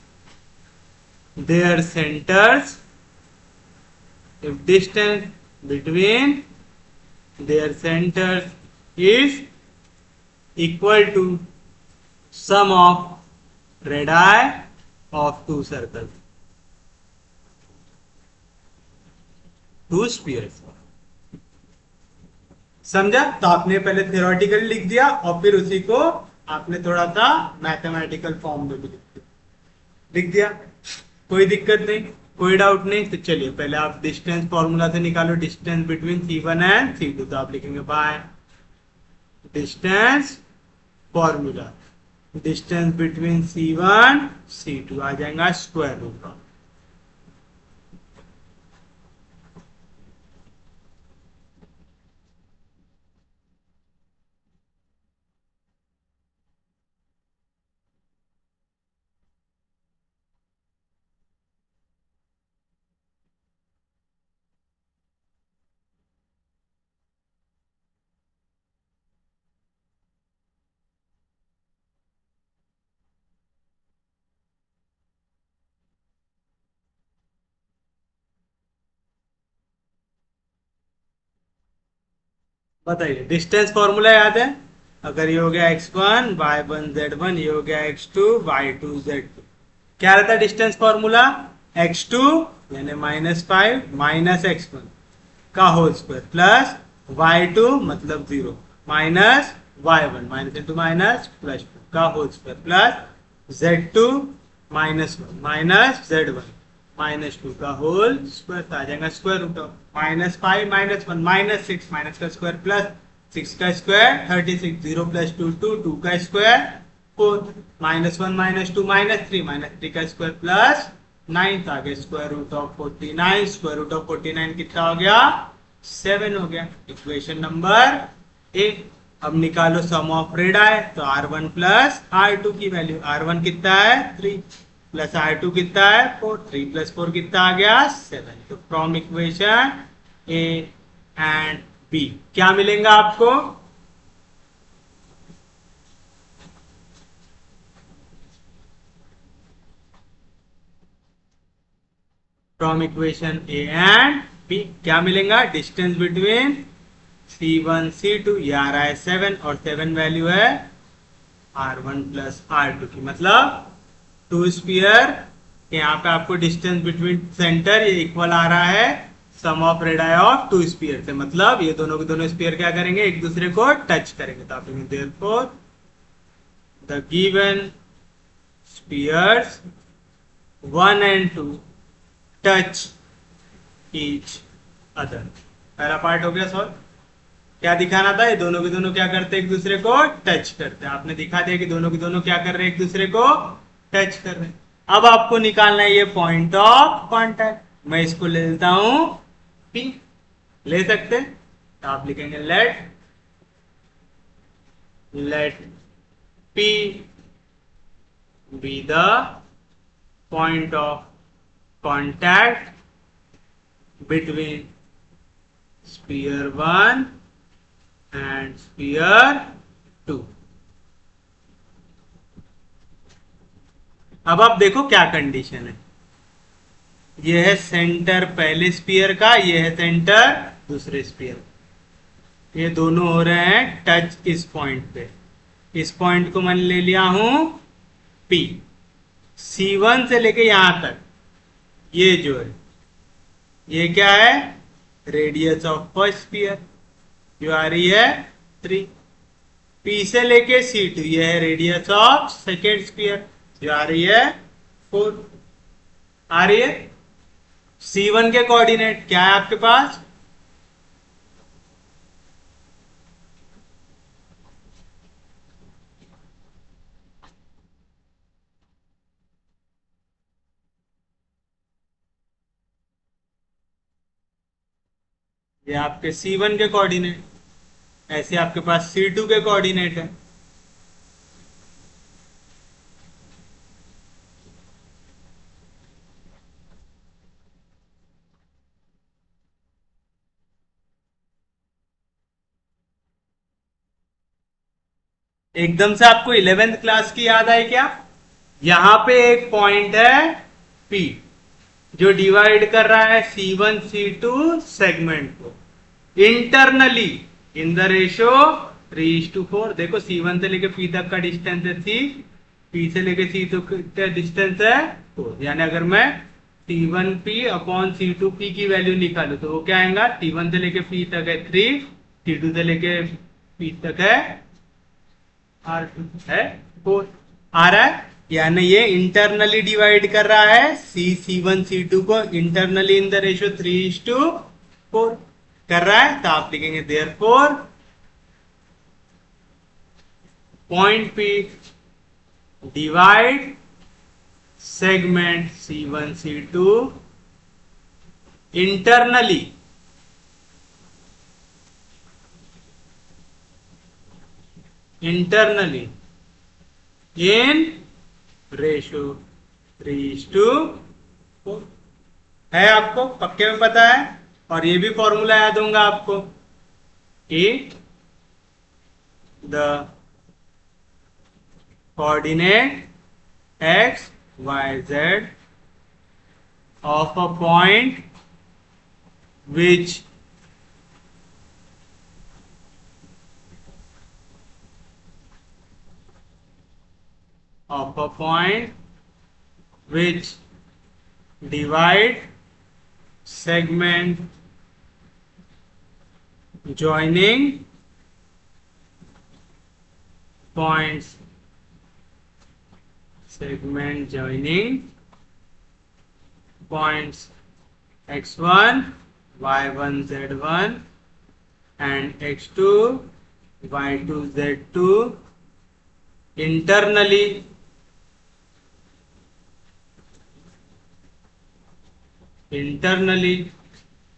their centers, if distance between their centers is equal to sum of radii of two circles, two spheres. समझा, तो आपने पहले theoretically लिख दिया और फिर उसी को आपने थोड़ा सा मैथमेटिकल फॉर्म में भी लिख दिया, कोई दिक्कत नहीं, कोई डाउट नहीं। तो चलिए पहले आप डिस्टेंस फॉर्मूला से निकालो, distance between C1 and C2, तो आप लिखेंगे by distance formula, distance between C1 C2 आ जाएगा स्क्वायर रूट ऑफ बताइए, डिस्टेंस फॉर्मूला याद है? अगर ये हो गया x1 y1 z1, ये हो गया x2 y2 z2, क्या रहता है डिस्टेंस फॉर्मूला? x2 यानी -5 माइनस x1 का होल स्क्वायर प्लस y2 मतलब 0 minus y1 minus into minus plus 2 का whole square plus z2 -1 minus z1 -2 का होल स्क्वायर, आ जाएगा स्क्वायर रूट ऑफ -5 -1 -6 माइनस का स्क्वायर प्लस 6 का स्क्वायर 36, 0 प्लस 2 2 2 का square 4 -1 -2 -3 का स्क्वायर प्लस 9 आ गया square root of 49, square root of 49 कितना हो गया? 7 हो गया। Equation number 1। अब निकालो सम ऑफ रेडाई, तो R1 प्लस R2 की वैल्यू, R1 कितना है 3 प्लस R2 कितना है 4, 3 प्लस 4 कितना आ गया 7। तो from equation A and B क्या मिलेगा आपको? From equation A and B क्या मिलेगा? डिस्टेंस बिटवीन C1 C2 ये आ रहा है 7 और 7 वैल्यू है R1 प्लस R2 की, मतलब 2 स्पीयर। यहाँ पे आपको डिस्टेंस बिटवीन सेंटर ये इक्वल आ रहा है sum of radii of 2 spear से, मतलब ये दोनों के दोनों स्पीयर क्या करेंगे? एक दूसरे को टच करेंगे। तो आप therefore the given spheres 1 and 2 touch each other. पहला पार्ट हो गया सॉल्व। क्या दिखाना था? ये दोनों के दोनों क्या करते हैं? एक दूसरे को टच करते हैं। आपने दिखा दिया कि दोनों के दोनों क्या कर रहे हैं? एक दूसरे को टच कर रहे हैं। अब आपको निकालना है ये पॉइंट ऑफ कांटेक्ट। मैं इसको ले लेता हूं P, ले सकते हैं। तो आप लिखेंगे let P be the point of contact between sphere 1 and sphere 2। अब आप देखो क्या कंडीशन है। यह है सेंटर पहले स्पीयर का, यह है सेंटर दूसरे स्पीयर। ये दोनों हो रहे हैं टच इस पॉइंट पे। इस पॉइंट को मैंने ले लिया हूं P। C1 से लेके यहां तक ये जो है ये क्या है? रेडियस ऑफ फर्स्ट स्पीयर जो आ रही है 3। P से लेके C2 ये है रेडियस ऑफ सेकेंड स्पीयर जो आ रही है 4। आ रही है। C1 के कोऑर्डिनेट क्या है आपके पास? ये आपके C1 के कोऑर्डिनेट, ऐसे आपके पास C2 के कोऑर्डिनेट है। एकदम से आपको 11th क्लास की याद आई क्या? यहां पे एक पॉइंट है P जो डिवाइड कर रहा है C1 C2 सेगमेंट को इंटरनली इन द रेशियो 3:4। देखो C1 से लेके P तक का डिस्टेंस है 3, P से लेके C तक डिस्टेंस है 4। यानी अगर मैं T1P अपॉन C2P की वैल्यू निकालू तो वो क्या आएगा? T1 से लेके P तक है 3, T2 से लेके P तक है R2 है 4। आ रहा है। यानी ये इंटरनली डिवाइड कर रहा है C1 C2 को इंटरनली इन द रेशियो 3:4 कर रहा है। तो आप लिखेंगे therefore point P divide segment C1 C2 internally in ratio 3:4 है। आपको पक्के में पता है। और ये भी फॉर्मूला याद होगा आपको कि the coordinate x y z of a point which of a point which divide segment joining points, segment joining points x1 y1 z1 and x2 y2 z2 internally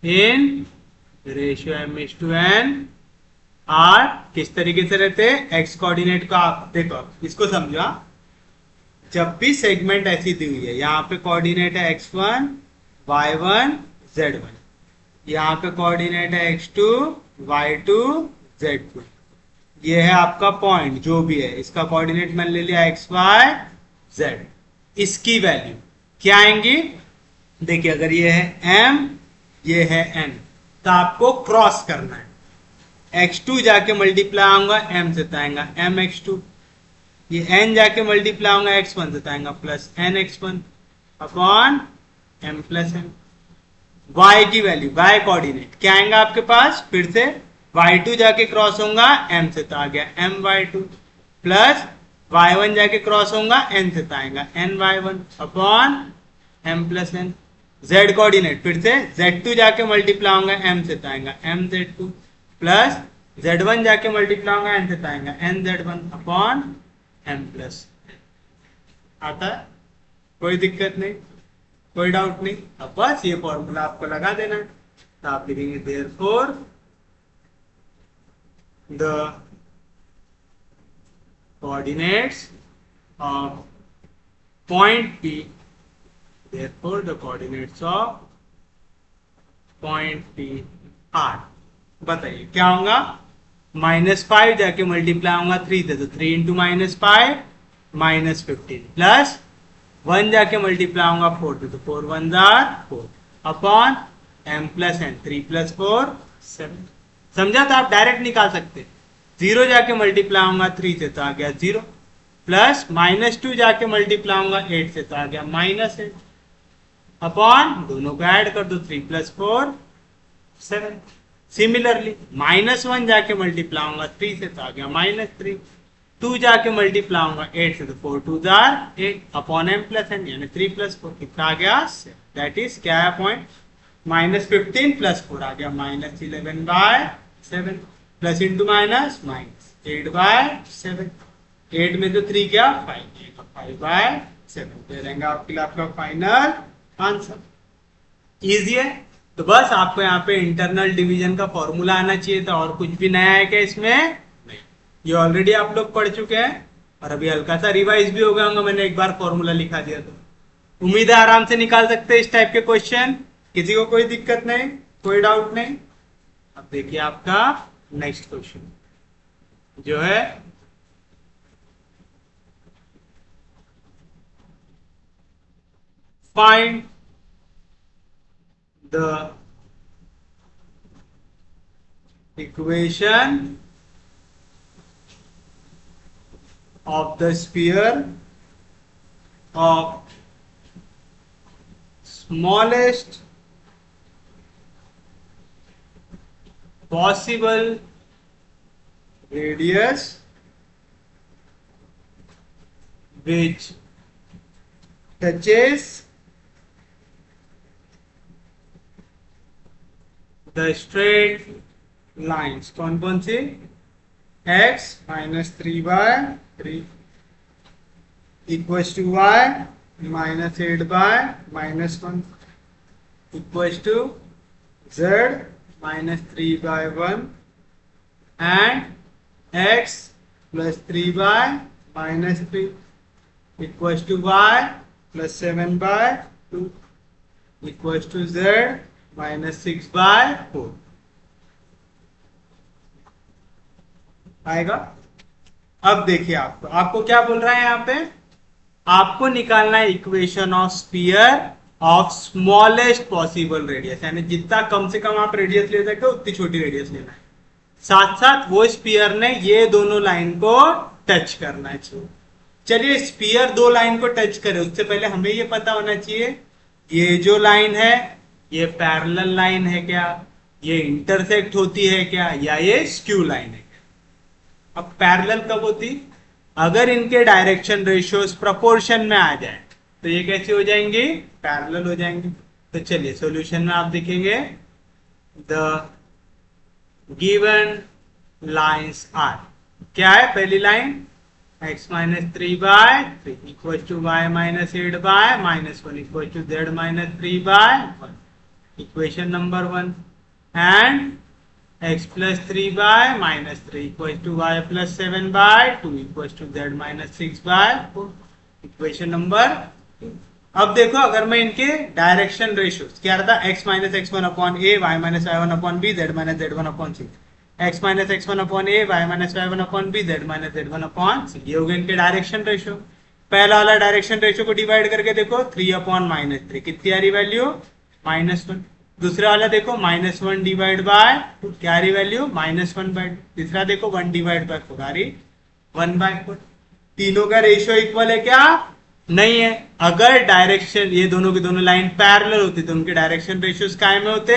in ratio m:n are किस तरीके से रहते हैं? X coordinate का देखो, इसको समझो। जब भी सेगमेंट ऐसी दी हुई है, यहाँ पे कोऑर्डिनेट है x1 y1 z1, यहाँ पे कोऑर्डिनेट है x2 y2 z2, ये है आपका पॉइंट जो भी है, इसका कोऑर्डिनेट मैंने ले लिया x y z। इसकी वैल्यू क्या आएंगी? देखिए, अगर ये है m, ये है n, तो आपको क्रॉस करना है। x2 जाके मल्टीप्लाई होगा m से, आएगा m x2, ये n जाके मल्टीप्लाई होगा x1 से, आएगा plus n x1 upon m plus n। y की वैल्यू, y कोऑर्डिनेट क्या आएगा आपके पास? फिर से y2 जाके क्रॉस होगा m से, तो आ गया m y2 प्लस y1 जाके क्रॉस होगा n से, तो आएगा n y1 upon m plus n। z coordinate फिर से z2 जाके मल्टीप्लाई होगा m से, तो आएगा m z2 प्लस z1 जाके मल्टीप्लाई होगा n से, तो आएगा n z1 upon m plus. आता है? कोई दिक्कत नहीं, कोई डाउट नहीं। अब बस ये फॉर्मूला आपको लगा देना है, तो आप लिखेंगे therefore the coordinates of point P, therefore the coordinates of point P are, बताइए क्या होगा? -5 जाके मल्टीप्लाई होगा 3 से, तो 3 इंटू -5 -15 प्लस 1 जाके मल्टीप्लाई होगा 4 से, तो 4 1 4 upon m plus n, 3 plus 4 7। समझा? तो आप डायरेक्ट निकाल सकते। 0 जाके मल्टीप्लाई होगा 3 से, तो आ गया 0 प्लस -2 जाके मल्टीप्लाई होगा 8 से, तो आ गया -8 अपॉन दोनों को ऐड कर दो, 3 प्लस 4 7। सिमिलरली -1 जाके मल्टीप्लाई होगा 3 से, तो आ गया -3, 2 जाके मल्टीप्लाई होगा 8 से, तो 4 2 8 अपॉन m प्लस n, यानी 3 प्लस 4 कितना आ गया? दैट इज क्या है पॉइंट? -15 प्लस 4 आ गया -11/7 प्लस इंटू माइनस -8/7। 8 में तो 3 क्या? 5/7 दे देंगे आपके लिए आपका फाइनल आंसर। इजी है। तो बस आपको यहाँ पे इंटरनल डिवीजन का फॉर्मूला आना चाहिए था, और कुछ भी नया है क्या इसमें? नहीं, ये ऑलरेडी आप लोग पढ़ चुके हैं, और अभी हल्का सा रिवाइज भी हो गया होगा, मैंने एक बार फॉर्मूला लिखा दिया। तो उम्मीद है आराम से निकाल सकते हैं इस टाइप के क्वेश्चन, किसी को कोई दिक्कत नहीं, कोई डाउट नहीं। अब देखिए आपका नेक्स्ट क्वेश्चन जो है find the equation of the sphere of smallest possible radius which touches the straight lines। कौन कौन सी? x -3/3 equals to y -8/-1 equals to z -3/1 and x plus 3/-3 equals to y plus 7/2 equals to z -6/4 आएगा। अब देखिए आपको क्या बोल रहा है यहाँ पे? आपको निकालना है equation of sphere of smallest possible radius, यानी जितना कम से कम आप रेडियस ले सकते हो उतनी छोटी रेडियस लेना है। साथ साथ वो स्फीयर ने ये दोनों लाइन को टच करना है। चलिए स्पीयर दो लाइन को टच करे, उससे पहले हमें ये पता होना चाहिए ये जो लाइन है ये पैरेलल लाइन है क्या, ये इंटरसेक्ट होती है क्या, या ये स्क्यू लाइन है क्या। अब पैरेलल कब होती, अगर इनके डायरेक्शन रेशियोज प्रोपोर्शन में आ जाए तो ये कैसे हो जाएंगी, पैरेलल हो जाएंगे। तो चलिए सॉल्यूशन में आप देखेंगे द गिवन लाइंस आर, क्या है पहली line x minus 3 by 3 equals to y minus 8 by minus 1 equals to z minus 3 by 1, equation number 1, and x plus 3 by minus 3 equals to y plus 7 by 2 equals to z minus 6 by 4, equation number 2। अब देखो अगर मैं इनके direction ratio क्या रहता x minus x1 upon a, y minus y1 upon b, z minus z1 upon c, x minus x1 upon a, y minus y1 upon b, z minus z1 upon c, ये हो गए इनके direction ratio. पहला वाला direction ratio को divide करके देखो 3 upon minus 3 कितनी आ रही वैल्यू -1। दूसरा वाला देखो -1 डिवाइड बाय क्या आ रही वैल्यू -1/2। तीसरा देखो 1 डिवाइड बाय 4 आ रही 1/4। तीनों का रेशियो इक्वल है क्या, नहीं है। अगर डायरेक्शन ये दोनों की दोनों लाइन पैरेलल होती तो उनके डायरेक्शन रेशियोज काय में होते,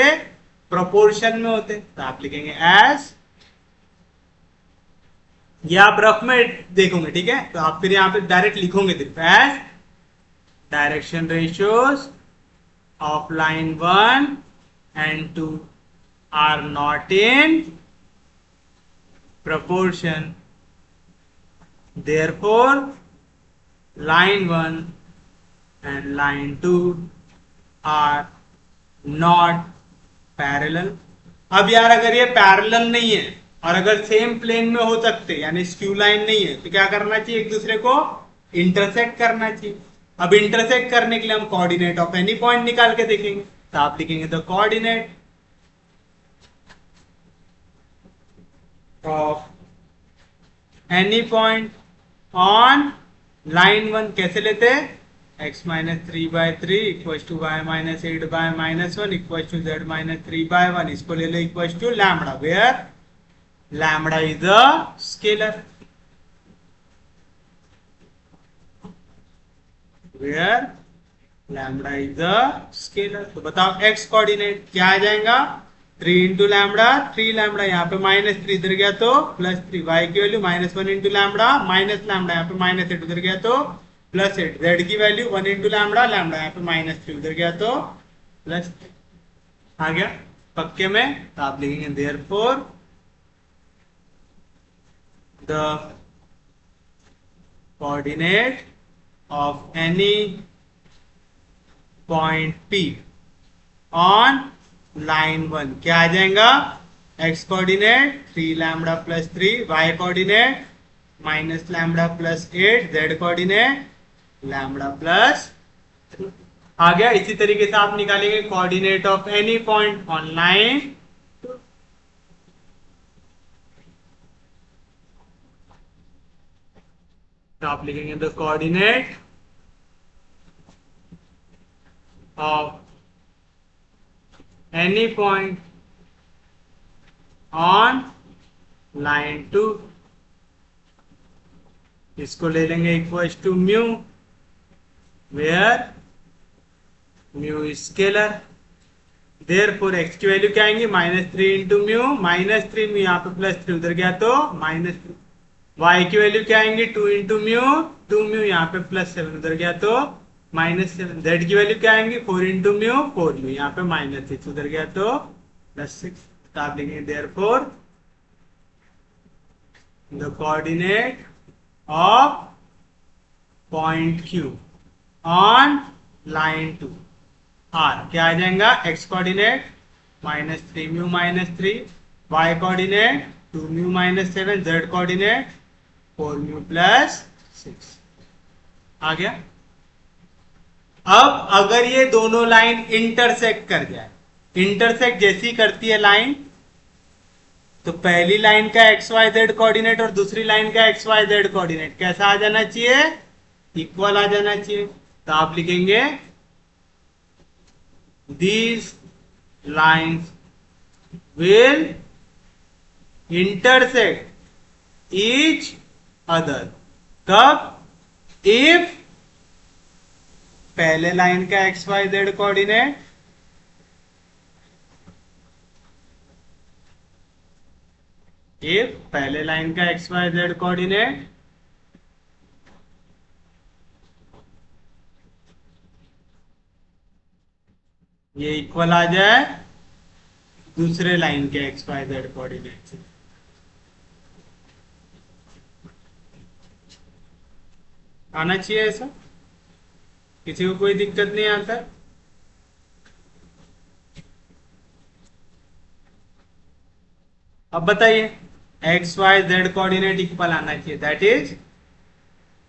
प्रोपोर्शन में होते। तो आप लिखेंगे एज, ये आप रफ में देखोगे ठीक है, तो आप फिर यहां पे डायरेक्ट लिखोगे सिर्फ as direction ratios of line 1 and 2 are not in proportion, therefore line 1 and line 2 are not parallel. अब यार अगर ये पैरेलल नहीं है और अगर सेम प्लेन में हो सकते यानी स्क्यू लाइन नहीं है तो क्या करना चाहिए, एक दूसरे को इंटरसेक्ट करना चाहिए। अब इंटरसेक्ट करने के लिए हम कोऑर्डिनेट ऑफ एनी पॉइंट निकाल के देखेंगे, तो आप लिखेंगे the coordinate of any point on line 1 कैसे लेते हैं, x minus 3 by 3 equals to y minus 8 by minus 1 equals to z minus 3 by 1, इसको ले लो equals to lambda, where lambda is a scalar, where lambda is a scalar। तो बताओ x coordinate क्या आ जाएगा, 3 इंटू लैम्बडा 3 लैम्बडा, यहाँ पे -3 इधर गया तो +3, y की value -1 into lambda minus lambda, यहाँ पे -8 उधर गया तो +8, z की वैल्यू 1 इंटू लैम्बडा लैम्बडा, यहाँ पे -3 उधर गया तो +3 आ गया पक्के में। तो आप लिखेंगे therefore the coordinate of any point P on line 1 क्या आ जाएगा, x coordinate 3 lambda +3, y coordinate -λ +8, z coordinate lambda +3 आ गया। इसी तरीके से आप निकालेंगे coordinate of any point on line 2। तो आप लिखेंगे the coordinate of any point on line 2, इसको ले लेंगे equals to mu, where mu is scalar, therefore x की वैल्यू क्या आएंगी -3 इंटू म्यू, -3 म्यू यहाँ पे +3 उधर गया तो -3, y की वैल्यू क्या आएंगी 2 इंटू म्यू, 2 म्यू यहाँ पे +7 उधर गया तो -7, z की वैल्यू क्या आएंगी 4 इंटू म्यू 4 म्यू यहाँ पे -6 उधर गया तो +6। तो आप लिखेंगे therefore the coordinate of point Q on line 2 R क्या आ जाएगा, x coordinate -3 mu -3, y coordinate 2 mu -7, z coordinate 4 mu +6 आ गया। अब अगर ये दोनों लाइन इंटरसेक्ट कर जाए, इंटरसेक्ट जैसी करती है लाइन, तो पहली लाइन का XYZ कोऑर्डिनेट और दूसरी लाइन का XYZ कोऑर्डिनेट कैसा आ जाना चाहिए, इक्वल आ जाना चाहिए। तो आप लिखेंगे these lines will intersect each other कब, इफ पहले लाइन का x y z coordinate if पहले लाइन का एक्स वाई जेड कोऑर्डिनेट ये इक्वल आ जाए दूसरे लाइन के एक्स वाई जेड कोऑर्डिनेट से। आना चाहिए ऐसा, किसी को कोई दिक्कत नहीं आता। अब बताइए x y z coordinate equal आना चाहिए, दैट इज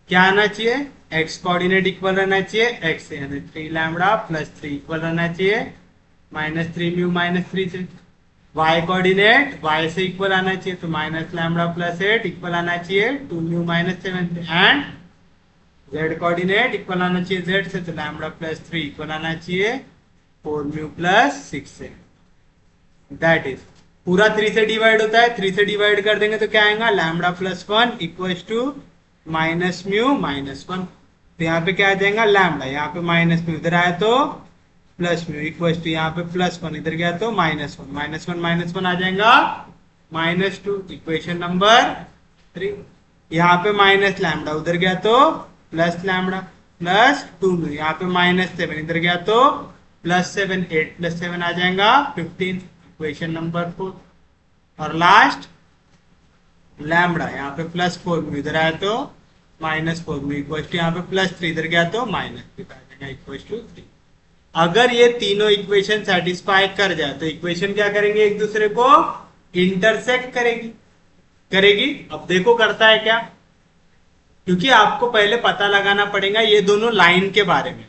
क्या आना चाहिए, एक्स कोऑर्डिनेट इक्वल रहना चाहिए एक्स से, यानी 3 लैम्बडा प्लस 3 इक्वल रहना चाहिए -3 म्यू -3 से। वाई कोऑर्डिनेट वाई से इक्वल आना चाहिए, तो माइनस लैम्बडा प्लस 8 इक्वल आना चाहिए 2 म्यू -7 से। एंड जेड कोऑर्डिनेट इक्वल आना चाहिए जेड से, तो लैम्बडा प्लस 3 इक्वल आना चाहिए 4 म्यू प्लस 6 से। दैट इज पूरा 3 से डिवाइड होता है, 3 से डिवाइड कर देंगे तो क्या आएगा, lambda plus 1 equal to minus mu -1। तो यहाँ पे क्या आ जाएगा लैम्बडा, यहाँ पे माइनस म्यू, इधर आया तो प्लस म्यू इक्वल टू यहाँ पे +1, इधर गया तो -1 -1 आ जाएगा -2। Equation number 3। यहाँ पे माइनस लैम्बडा, उधर गया तो प्लस लैम्बडा प्लस 2 म्यू, यहाँ पे -7, इधर गया तो +7, 8 + 7 आ जाएगा 15। Equation number 4। और लास्ट लैम्बडा, यहाँ पे +4 म्यू, इधर आया तो -4 म्यू इक्वल टू यहाँ पे +3, इधर गया तो -3 आ जाएगा इक्वल टू 3। अगर ये तीनों इक्वेशन सेटिस्फाई कर जाए तो इक्वेशन क्या करेंगे, एक दूसरे को इंटरसेक्ट करेगी। अब देखो करता है क्या, क्योंकि आपको पहले पता लगाना पड़ेगा ये दोनों लाइन के बारे में,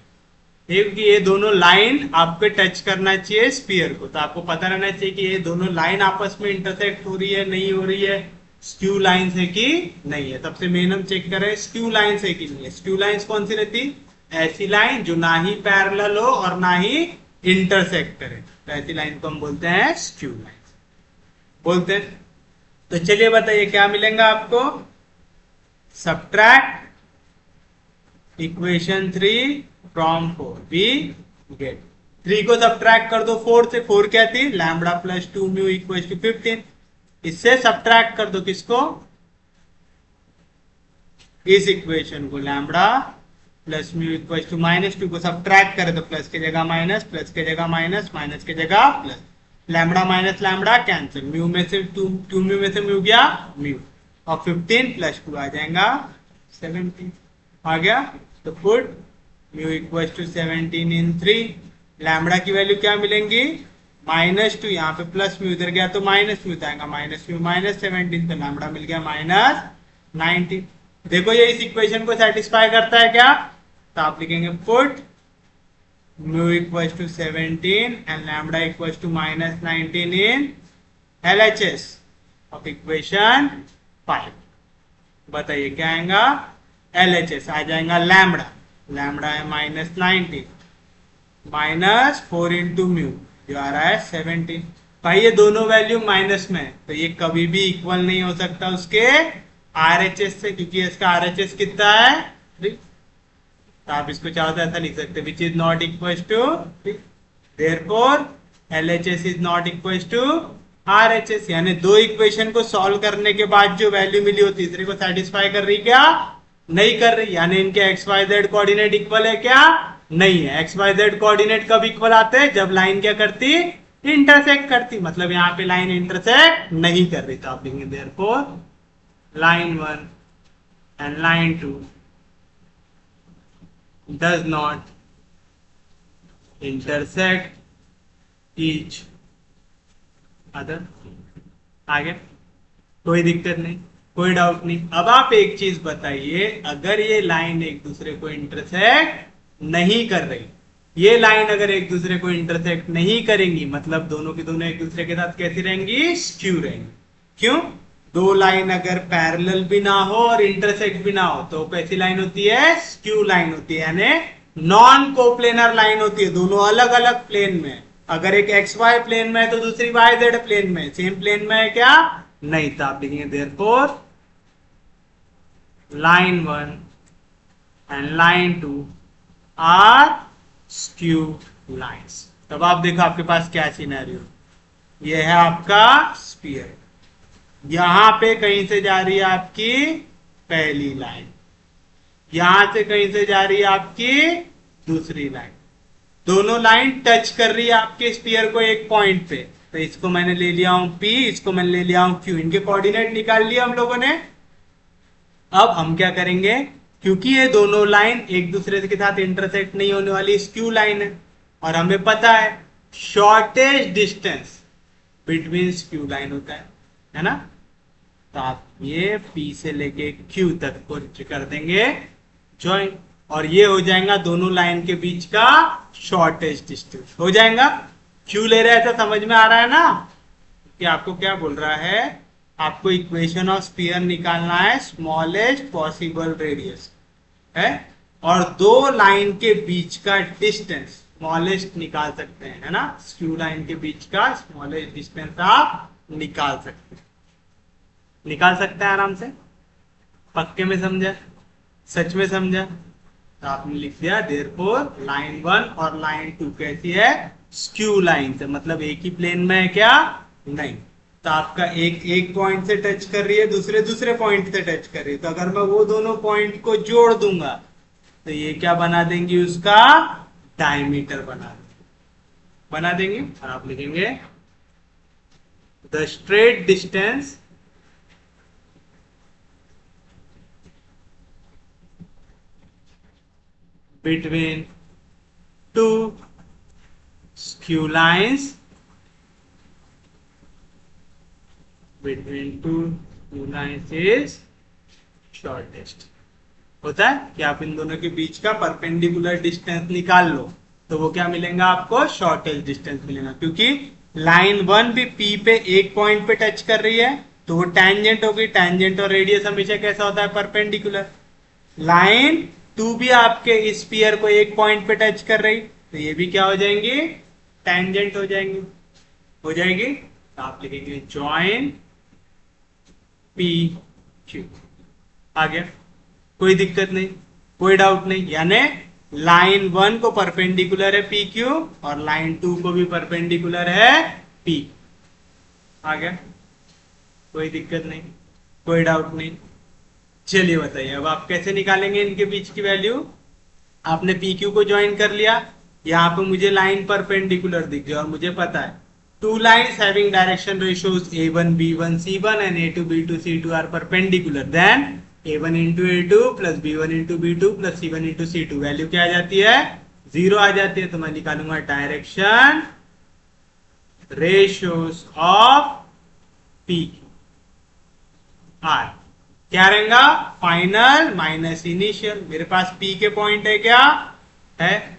क्योंकि ये दोनों लाइन आपको टच करना चाहिए स्फीयर को, तो आपको पता रहना चाहिए कि ये दोनों लाइन आपस में इंटरसेक्ट हो रही है नहीं हो रही है, स्क्यू लाइन से कि नहीं है। सबसे मेन हम चेक करें स्क्यू लाइन से कि नहीं है। स्क्यू लाइंस कौन सी रहती, ऐसी लाइन जो ना ही पैरेलल हो और ना ही इंटरसेक्ट करे, तो ऐसी लाइन को हम बोलते हैं स्क्यू लाइन बोलते हैं। तो चलिए बताइए क्या मिलेगा आपको, subtract equation 3 from 4 we get 3 को सब्ट्रैक्ट कर दो 4 से। 4 क्या थी, lambda plus 2 mu equal to 15। इससे सब्ट्रैक्ट कर दो किसको, इस इक्वेशन को, lambda plus mu equal to -2 को सब्ट्रैक्ट करे तो प्लस की जगह माइनस, प्लस की जगह माइनस, माइनस की जगह plus, lambda minus lambda cancel, mu में से 2 म्यू में से म्यू गया म्यू, और 15 + 2 आ जाएगा 17 आ गया। तो put mu equal to 17 in 3। Lambda की वैल्यू क्या मिलेंगी, -2, यहाँ पे प्लस म्यू, इधर गया तो माइनस म्यू आएगा, -म्यू -17, तो लैम्बडा मिल गया -19। देखो ये इस इक्वेशन को सेटिस्फाई करता है क्या, तो आप लिखेंगे put mu equal to 17 and lambda equal to -19 in LHS of equation 5। बताइए क्या आएगा, LHS आ जाएगा लैम्बडा है -19 -4 इंटू म्यू जो आ रहा है 17। भाई ये दोनों वैल्यू माइनस में है, तो ये कभी भी इक्वल नहीं हो सकता उसके RHS से, क्योंकि इसका RHS कितना है 3। तो आप इसको चाहो तो ऐसा लिख सकते, which is not equal to 3, therefore LHS is not equal to RHS। यानी दो इक्वेशन को सॉल्व करने के बाद जो वैल्यू मिली हो तीसरे को सेटिस्फाई कर रही क्या, नहीं कर रही, यानी इनके XYZ कोऑर्डिनेट इक्वल है क्या, नहीं है। XYZ कोऑर्डिनेट कब इक्वल आते हैं, जब लाइन क्या करती, इंटरसेक्ट करती, मतलब यहाँ पे लाइन इंटरसेक्ट नहीं कर रही, तो आप लिखेंगे therefore line 1 and line 2 does not intersect each other। आगे कोई दिक्कत नहीं, कोई डाउट नहीं। अब आप एक चीज बताइए, अगर ये लाइन एक दूसरे को इंटरसेक्ट नहीं कर रही, ये लाइन अगर एक दूसरे को इंटरसेक्ट नहीं करेंगी, मतलब दोनों की दोनों एक दूसरे के साथ कैसी रहेंगी, स्क्यू रहेंगी। क्यों, दो लाइन अगर पैरेलल भी ना हो और इंटरसेक्ट भी ना हो तो कैसी लाइन होती है, स्क्यू लाइन होती है, यानी नॉन कोप्लेनर लाइन होती है, दोनों अलग अलग प्लेन में। अगर एक XY प्लेन में है तो दूसरी YZ प्लेन में, सेम प्लेन में है क्या, नहीं, तो आप लिखेंगे therefore line 1 and line 2 are skew lines. तब आप देखो आपके पास क्या सिनेरियो, ये है आपका स्फीयर, यहां पे कहीं से जा रही है आपकी पहली लाइन, यहां से कहीं से जा रही है आपकी दूसरी लाइन, दोनों लाइन टच कर रही है आपके स्फीयर को एक पॉइंट पे। तो इसको मैंने ले लिया हूं P, इसको मैंने ले लिया हूं Q, इनके कोऑर्डिनेट निकाल लिया हम लोगों ने। अब हम क्या करेंगे, क्योंकि ये दोनों लाइन एक दूसरे के साथ इंटरसेक्ट नहीं होने वाली स्क्यू लाइन है, और हमें पता है shortest distance between skew line होता है ना। तो आप ये P से लेके Q तक को कर देंगे ज्वाइन, और ये हो जाएगा दोनों लाइन के बीच का शॉर्टेस्ट डिस्टेंस हो जाएगा। क्यों ले रहे हैं, ऐसा समझ में आ रहा है ना कि आपको क्या बोल रहा है, आपको इक्वेशन ऑफ स्फीयर निकालना है, स्मॉलेस्ट पॉसिबल रेडियस है, और दो लाइन के बीच का डिस्टेंस स्मॉलेस्ट निकाल सकते हैं, है ना। स्क्यू लाइन के बीच का स्मॉलेस्ट डिस्टेंस आप निकाल सकते हैं, निकाल सकते हैं आराम से। पक्के में समझा, सच में समझा। तो आपने लिख दिया देयरफॉर लाइन 1 और लाइन 2 कैसी है, स्क्यू लाइन से, मतलब एक ही प्लेन में है क्या, नहीं। तो आपका एक पॉइंट से टच कर रही है, दूसरे पॉइंट से टच कर रही है, तो अगर मैं वो दोनों पॉइंट को जोड़ दूंगा तो ये क्या बना देंगी, उसका डायमीटर बना देंगे। और आप लिखेंगे the straight distance between two skew lines is shortest। होता है कि आप इन दोनों के बीच का परपेंडिकुलर डिस्टेंस निकाल लो तो वो क्या मिलेगा आपको, शॉर्टेस्ट डिस्टेंस मिलेगा, क्योंकि लाइन 1 भी P पे एक पॉइंट पे टच कर रही है तो वो टैंजेंट होगी, टैंजेंट और रेडियस हमेशा कैसा होता है, परपेंडिकुलर। लाइन 2 भी आपके इस स्फीयर को एक पॉइंट पे टच कर रही, तो ये भी क्या हो जाएंगी, टैंजेंट हो जाएंगी, हो जाएगी। तो आप लिखेंगे जॉइन PQ। आ गया, कोई दिक्कत नहीं, कोई डाउट नहीं, यानी लाइन 1 को परपेंडिकुलर है PQ और लाइन 2 को भी परपेंडिकुलर है P। आ गया, कोई दिक्कत नहीं, कोई डाउट नहीं। चलिए बताइए अब आप कैसे निकालेंगे इनके बीच की वैल्यू। आपने PQ को ज्वाइन कर लिया, यहाँ पे मुझे लाइन परपेंडिकुलर दिख गई और मुझे पता है two lines having direction ratios A1 B1 C1 and A2 B2 C2 are perpendicular, then A1 into A2 plus B1 into B2 plus C1 into C2 value क्या आ जाती है, 0 आ जाती है। तो मैं निकालूंगा direction ratios of PQ R, क्या रहेगा, फाइनल माइनस इनिशियल। मेरे पास P के पॉइंट है, क्या है,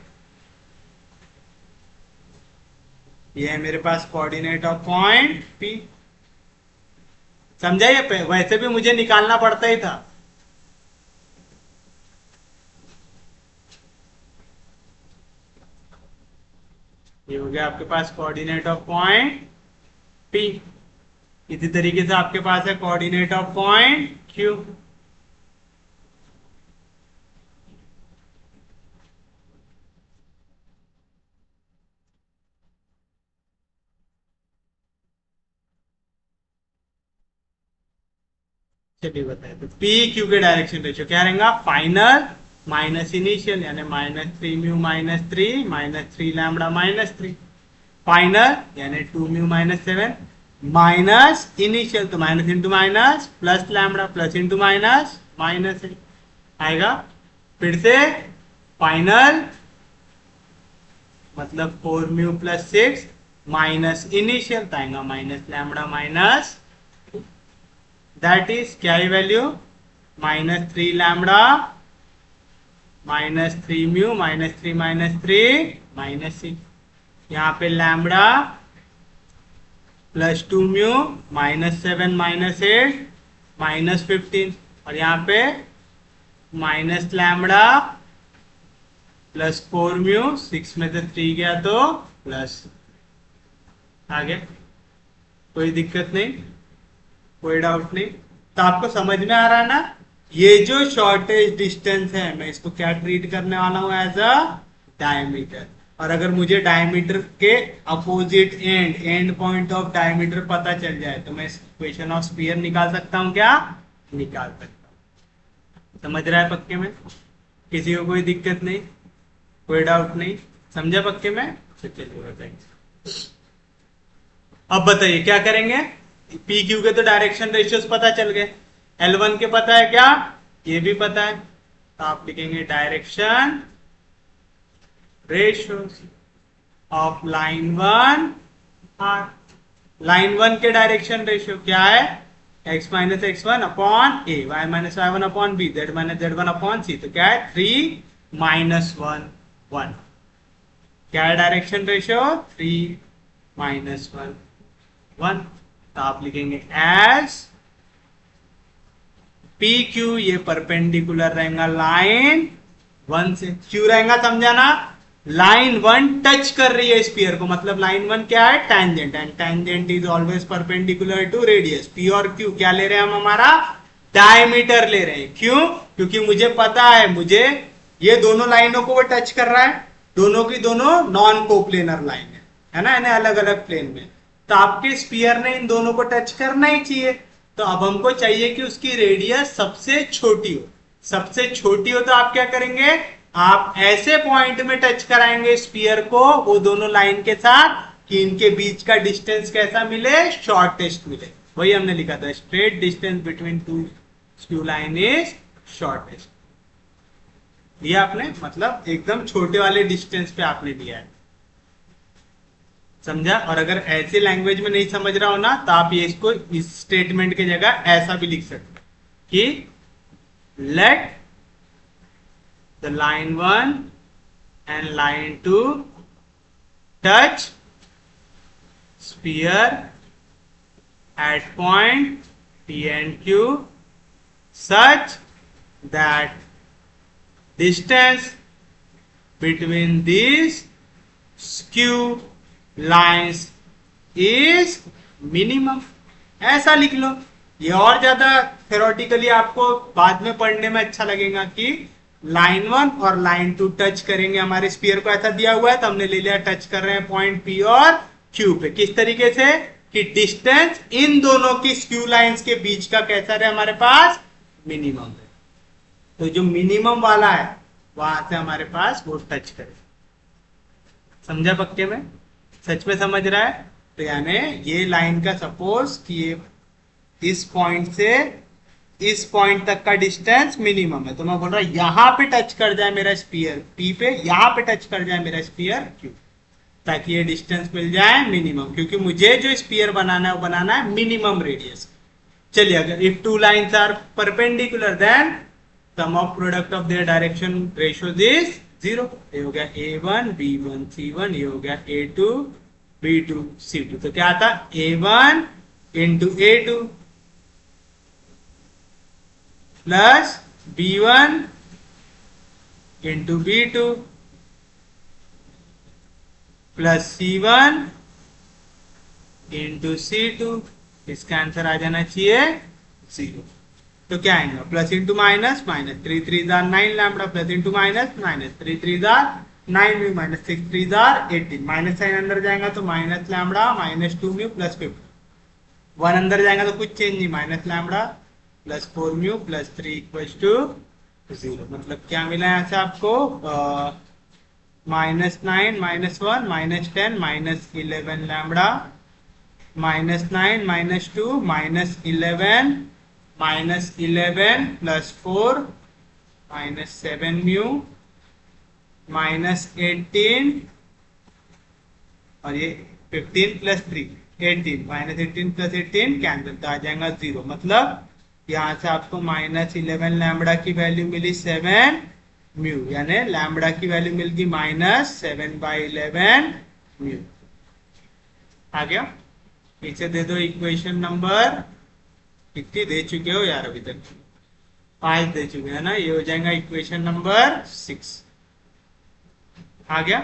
ये है मेरे पास कोऑर्डिनेट ऑफ पॉइंट P। समझा, ये वैसे भी मुझे निकालना पड़ता ही था। ये हो गया आपके पास कोऑर्डिनेट ऑफ पॉइंट P। इसी तरीके से आपके पास है कोऑर्डिनेट ऑफ पॉइंट Q। चलिए बताए, तो P Q के डायरेक्शन रेशियो क्या रहेगा, फाइनल माइनस इनिशियल, यानी -3 म्यू -3 -3 लैम्बडा -3, फाइनल यानी 2 म्यू -7 माइनस इनिशियल, तो minus into minus plus lambda plus into minus minus आएगा। फिर से फाइनल मतलब 4 म्यू +6 माइनस इनिशियल आएगा minus lambda minus, that is क्या है वैल्यू, -3 लैम्बडा -3 म्यू -3 -3 -6। यहाँ पे लैम्बडा +2 म्यू -7 -8 -15, और यहाँ पे माइनस लैम्बडा +4 म्यू, 6 में से 3 गया तो प्लस। आगे कोई दिक्कत नहीं, कोई डाउट नहीं। तो आपको समझ में आ रहा है ना ये जो शॉर्टेस्ट डिस्टेंस है मैं इसको क्या ट्रीट करने वाला हूं, एज अ डायमीटर। और अगर मुझे डायमीटर के opposite and point of diameter पता चल जाए तो मैं इक्वेशन ऑफ स्फीयर निकाल सकता हूं, क्या निकाल सकता हूं। समझ रहा है पक्के में? किसी को कोई दिक्कत नहीं, कोई डाउट नहीं, समझा पक्के में? तो चलिए बताइए। अब बताइए क्या करेंगे। पी क्यू के तो डायरेक्शन रेशियोज पता चल गए, L1 के पता है क्या, ये भी पता है, तो आप लिखेंगे direction ratios of line 1 are. Line 1 के डायरेक्शन रेशियो क्या है, x minus x1 upon a, y minus y1 upon b, z minus z1 upon c। तो क्या है 3 माइनस 1 1। क्या है डायरेक्शन रेशियो, 3 माइनस 1 1। तो आप लिखेंगे एज पी क्यू, ये परपेंडिकुलर रहेगा लाइन 1 से। क्यों रहेगा समझा ना, लाइन 1 टच कर रही है स्फीयर को, मतलब लाइन 1 क्या है, tangent, and tangent is always perpendicular to radius. P और क्यू क्या ले रहे हैं हम, हमारा डायमीटर ले रहे हैं। क्यों, क्योंकि मुझे पता है मुझे ये दोनों लाइनों को वो टच कर रहा है, दोनों की दोनों नॉन कोप्लेनर लाइन है ना, इन्हें अलग अलग प्लेन में। तो आपके स्फीयर ने इन दोनों को टच करना ही चाहिए। तो अब हमको चाहिए कि उसकी रेडियस सबसे छोटी हो। सबसे छोटी हो तो आप क्या करेंगे, आप ऐसे पॉइंट में टच कराएंगे स्फीयर को वो दोनों लाइन के साथ कि इनके बीच का डिस्टेंस कैसा मिले, शॉर्टेस्ट मिले। वही हमने लिखा था, straight distance between two skew line is shortest. दिया आपने, मतलब एकदम छोटे वाले डिस्टेंस पे आपने दिया है, समझा। और अगर ऐसे लैंग्वेज में नहीं समझ रहा हो ना तो आप ये इसको इस स्टेटमेंट की जगह ऐसा भी लिख सकते कि let the line 1 and line 2 touch sphere at point P and Q such that distance between these skew lines is minimum। ऐसा लिख लो, ये और ज्यादा थ्योरेटिकली आपको बाद में पढ़ने में अच्छा लगेगा कि लाइन 1 और लाइन 2 टच करेंगे हमारे स्फीयर को, ऐसा दिया हुआ है तो हमने ले लिया टच कर रहे हैं पॉइंट P और Q पे। किस तरीके से कि डिस्टेंस इन दोनों की स्क्यू लाइंस के बीच का कैसा रहे हमारे पास, मिनिमम है। तो जो मिनिमम वाला है वहां से हमारे पास वो टच करे। समझा पक्के में, सच में समझ रहा है? तो यानी ये लाइन का सपोज कि ये इस पॉइंट से इस पॉइंट तक का डिस्टेंस मिनिमम है, तो मैं बोल रहा हूं यहां पे टच कर जाए मेरा स्फीयर P पे, यहां पे टच कर जाए मेरा स्फीयर Q, ताकि ये डिस्टेंस मिल जाए मिनिमम। क्योंकि मुझे जो स्फीयर बनाना है वो बनाना है मिनिमम रेडियस। चलिए, अगर if two lines are perpendicular then sum of product of their direction ratios is 0। ये हो गया A1 B1 C1, ये हो गया A2 B2 C2। तो क्या आता, A1 into A2 plus B1 into B2 plus C1 into C2। इसका आंसर आ जाना चाहिए 0। तो क्या आएगा, plus into minus, minus 3 3 9 lambda, plus into minus, minus 3 3 9 mu, minus 6 3 18। Minus sign अंदर जाएगा तो minus lambda minus 2 mu plus 50। 1 अंदर जाएगा तो कुछ चेंज नहीं, minus lambda plus 4 mu plus 3 equals to 0। मतलब क्या मिला यहाँ से आपको, minus 9 minus 1 minus 10 minus 11 lambda, minus 9 minus 2 minus 11 minus 11 plus 4 minus 7 mu minus 18 और ये 15 प्लस 3 18, माइनस 18 प्लस 18 कैंसिल, तो आ जाएगा 0। मतलब यहां से आपको माइनस 11 लैम्बडा की वैल्यू मिली 7 म्यू, यानी लैम्बडा की वैल्यू मिल गई माइनस 7/11 म्यू। आ गया? पीछे दे दो इक्वेशन नंबर, कितनी दे चुके हो यार, अभी तक 5 दे चुके हैं ना, ये हो जाएगा इक्वेशन नंबर 6। आ गया?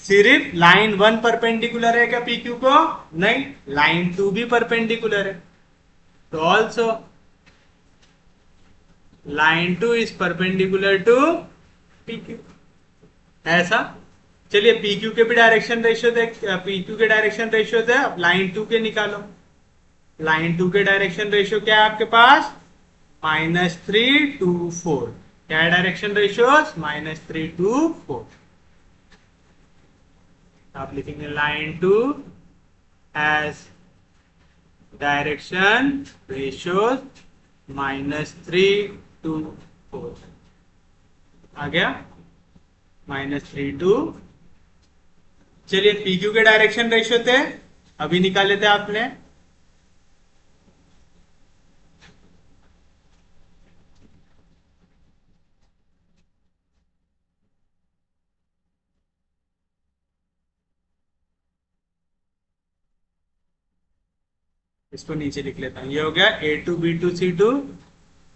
सिर्फ लाइन 1 परपेंडिकुलर है क्या PQ को? नहीं, लाइन 2 भी परपेंडिकुलर है। तो also line two is perpendicular to P Q, ऐसा। चलिए पी क्यू के भी डायरेक्शन रेशियो थे, पी क्यू के डायरेक्शन रेशियो थे, अब लाइन टू के निकालो। लाइन टू के डायरेक्शन रेशियो क्या है आपके पास, -3 to 4। क्या है डायरेक्शन रेशियो, -3 to 4। आप लिखेंगे line two as direction ratio -3 to 4। आ गया, -3 to। चलिए पी क्यू के डायरेक्शन रेशियो थे, अभी निकाले थे आपने। इसको नीचे लिख लेता हूं, ये हो गया A2B2C2,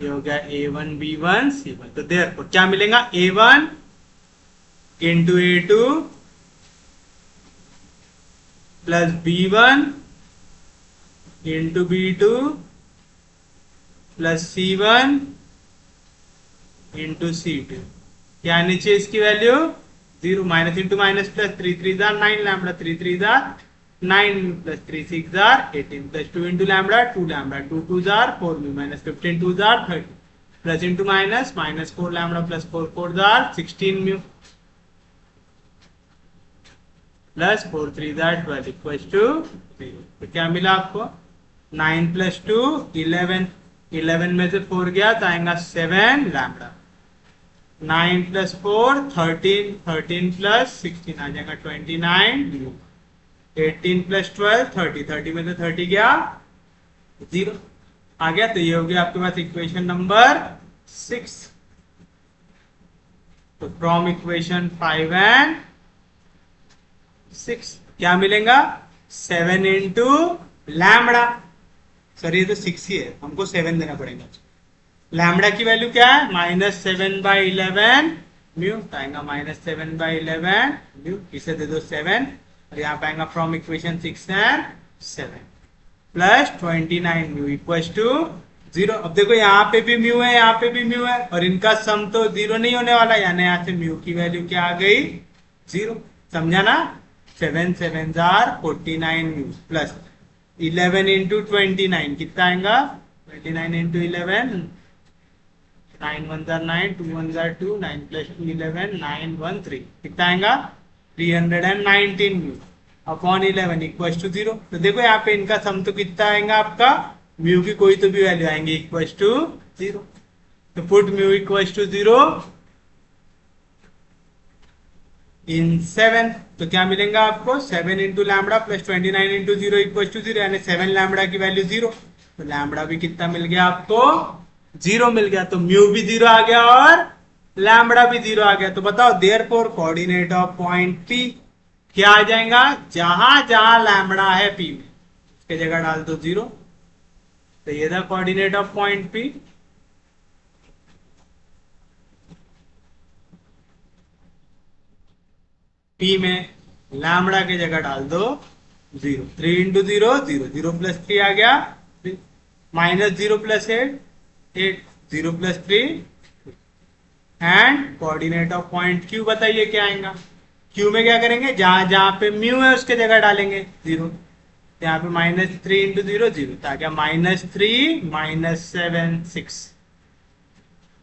ये हो गया A1B1C1। तो देयरफॉर क्या मिलेगा, A1 into A2 plus B1 into B2 plus C1 into C2। क्या नीचे इसकी value 0, minus into minus plus, 3 3 9 lambda, 3 3 9 plus 3 6 18 plus 2 into lambda 2 lambda, 2 2 4 mu minus 15 2 30 plus into minus -4 lambda plus 4 4 16 mu plus 4 3 12 equal to 0। तो क्या मिला आपको, 9 plus 2 11, 11 में से 4 गया तो आएगा 7 लैम्बडा, 9 प्लस 4 13, 13 प्लस 16 आ जाएगा 29, 18 प्लस 12 30, 30 में से 30 गया 0 आ गया। तो ये हो गया आपके पास इक्वेशन नंबर 6। तो फ्रॉम इक्वेशन 5 and 6 क्या मिलेगा, 7 इंटू लैम्बडा, सर ये तो 6 ही है, हमको 7 देना पड़ेगा। लैम्बडा की वैल्यू क्या है, -7/11 म्यू, आएगा -7/11 म्यू, इसे दे दो 7, और यहाँ पे आएगा from equation 6 and 7 plus 29 mu equal to 0। अब देखो यहाँ पे भी म्यू है, यहाँ पे भी म्यू है, और इनका सम तो 0 नहीं होने वाला, यानी यहाँ से म्यू की वैल्यू क्या आ गई, 0। समझा ना, 7 7s are 49 mu plus 11 into 29 कितना आएगा, 29 into 11, 9 1s are 9, 2 1s are 2, 9 plus 2 11, 9 1 3 कितना आएगा, 319 म्यू अपॉन 11 इक्वल टू 0। तो देखो यहाँ पे इनका सम तो कितना आएगा आपका, म्यू की कोई तो भी वैल्यू आएंगे इक्वल टू 0। तो put mu equal to 0 in 7। तो क्या मिलेगा आपको, 7 into lambda plus 29 into 0 equal to 0, यानी 7 लैम्बडा की वैल्यू 0। तो लैम्बडा भी कितना मिल गया आपको, 0 मिल गया। तो म्यू भी 0 आ गया और लैम्बडा भी 0 आ गया। तो बताओ therefore coordinate of point P क्या आ जाएगा, जहां जहां लैम्बडा है पी में उसके जगह डाल दो 0। तो ये था coordinate of point P. P में लैम्बडा की जगह डाल दो 0, 3 इंटू 0 0, 0 प्लस 3 आ गया, -0 plus 8 8, 0 plus 3 and coordinate of point Q बताइए क्या आएगा। क्यू में क्या करेंगे, जहां जहां पे म्यू है उसके जगह डालेंगे 0। यहाँ पे -3 इंटू 0 0, तो आ गया -3 -7 6,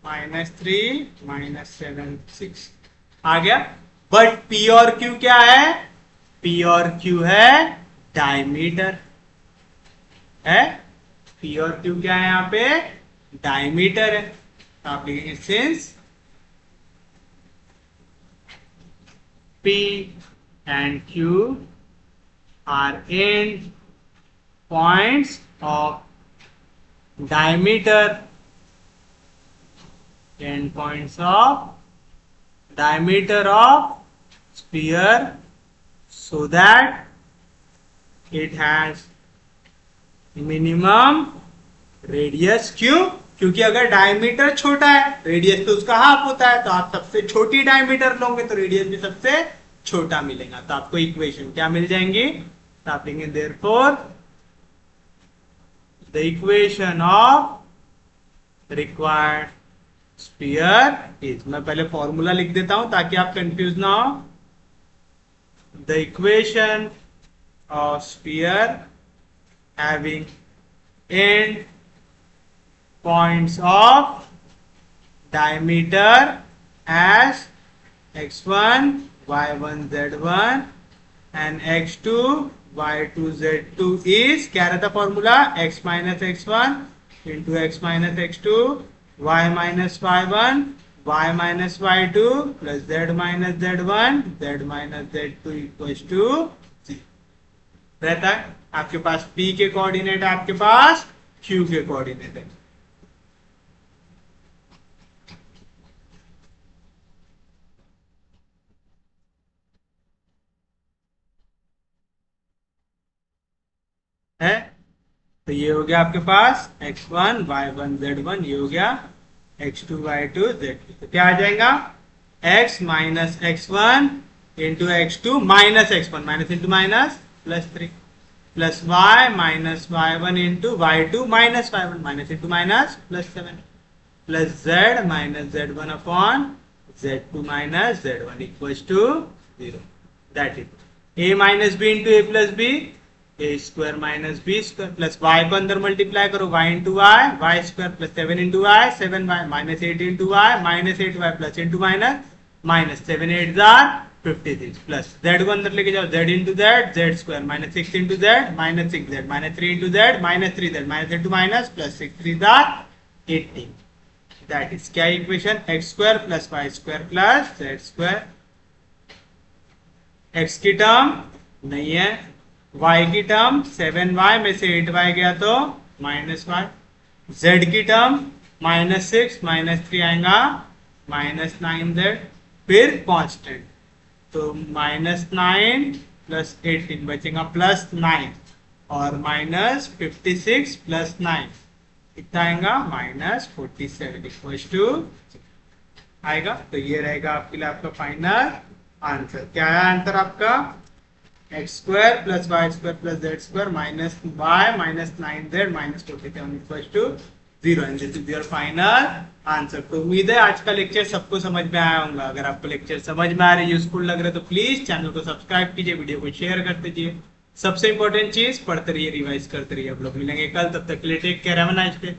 -3 -7 6 आ गया। बट पी और क्यू क्या है, पी और क्यू है डायमीटर है, पी और क्यू क्या है यहाँ पे, डायमीटर है। तो आप लिखेंगे since P and Q are end points of diameter, end points of diameter of sphere, so that it has minimum radius। क्यों, क्योंकि अगर डायमीटर छोटा है, रेडियस तो उसका हाफ होता है, तो आप सबसे छोटी डायमीटर लोगे तो रेडियस भी सबसे छोटा मिलेगा। तो आपको इक्वेशन क्या मिल जाएंगी, तो आप लेंगे therefore the equation of required sphere is. मैं पहले फॉर्मूला लिख देता हूं ताकि आप कंफ्यूज ना हो। The equation of sphere having and points of diameter as x1 y1 z1 and x2 y2 z2 is क्या रहता formula, x minus x1 into x minus x2 y minus y1 y minus y2 plus z minus z1 z minus z2 equals to रहता है। आपके पास p के coordinate है, आपके पास q के coordinate है। तो ये हो गया आपके पास x1 y1 z1, ये हो गया x2 y2 z2। तो क्या आ जाएगा, x minus x1 into x2 minus x1 minus into minus plus 3 plus y minus y1 into y2 minus y1 minus into minus plus 7 plus z minus z1 upon z2 minus z1 equals to 0। That is a minus b into a plus b, a square minus b square plus y को अंदर multiply करो, y into y, y square plus 7 into y 7 Y minus 8 into y minus 8 y plus into minus minus 7 8 जार 56 plus z को अंदर लेके जाओ, z into z, z square minus 6 into z minus 6 z minus 3 into z minus 3 z minus into minus plus 6 3 जार 18। That is क्या equation, x square plus y square plus z square. X की term नहीं है, y की term 7y में से 8y गया तो माइनस y, z की टर्म माइनस 6 माइनस 3 आएगा माइनस 9z, फिर कांस्टेंट तो माइनस 9 प्लस 18 बचेगा प्लस 9 और माइनस 56 प्लस 9 कितना आएगा माइनस 47 इक्वल्स टू आएगा। तो ये रहेगा आपके लिए आपका फाइनल आंसर। क्या है आंसर आपका, x square plus y square plus z square minus y minus 9z माइनस 47 equals to 0 and this is your final answer. तो उम्मीद है आज का लेक्चर सबको समझ में आया होगा। अगर आपको लेक्चर समझ में आ रहे, यूजफुल लग रहा है तो प्लीज चैनल को सब्सक्राइब कीजिए, वीडियो को शेयर कर दीजिए। सबसे इंपॉर्टेंट चीज पढ़ते रहिए, रिवाइज करते रहिए। आप लोग मिलेंगे कल, तब तक के लिए take care, have a nice day.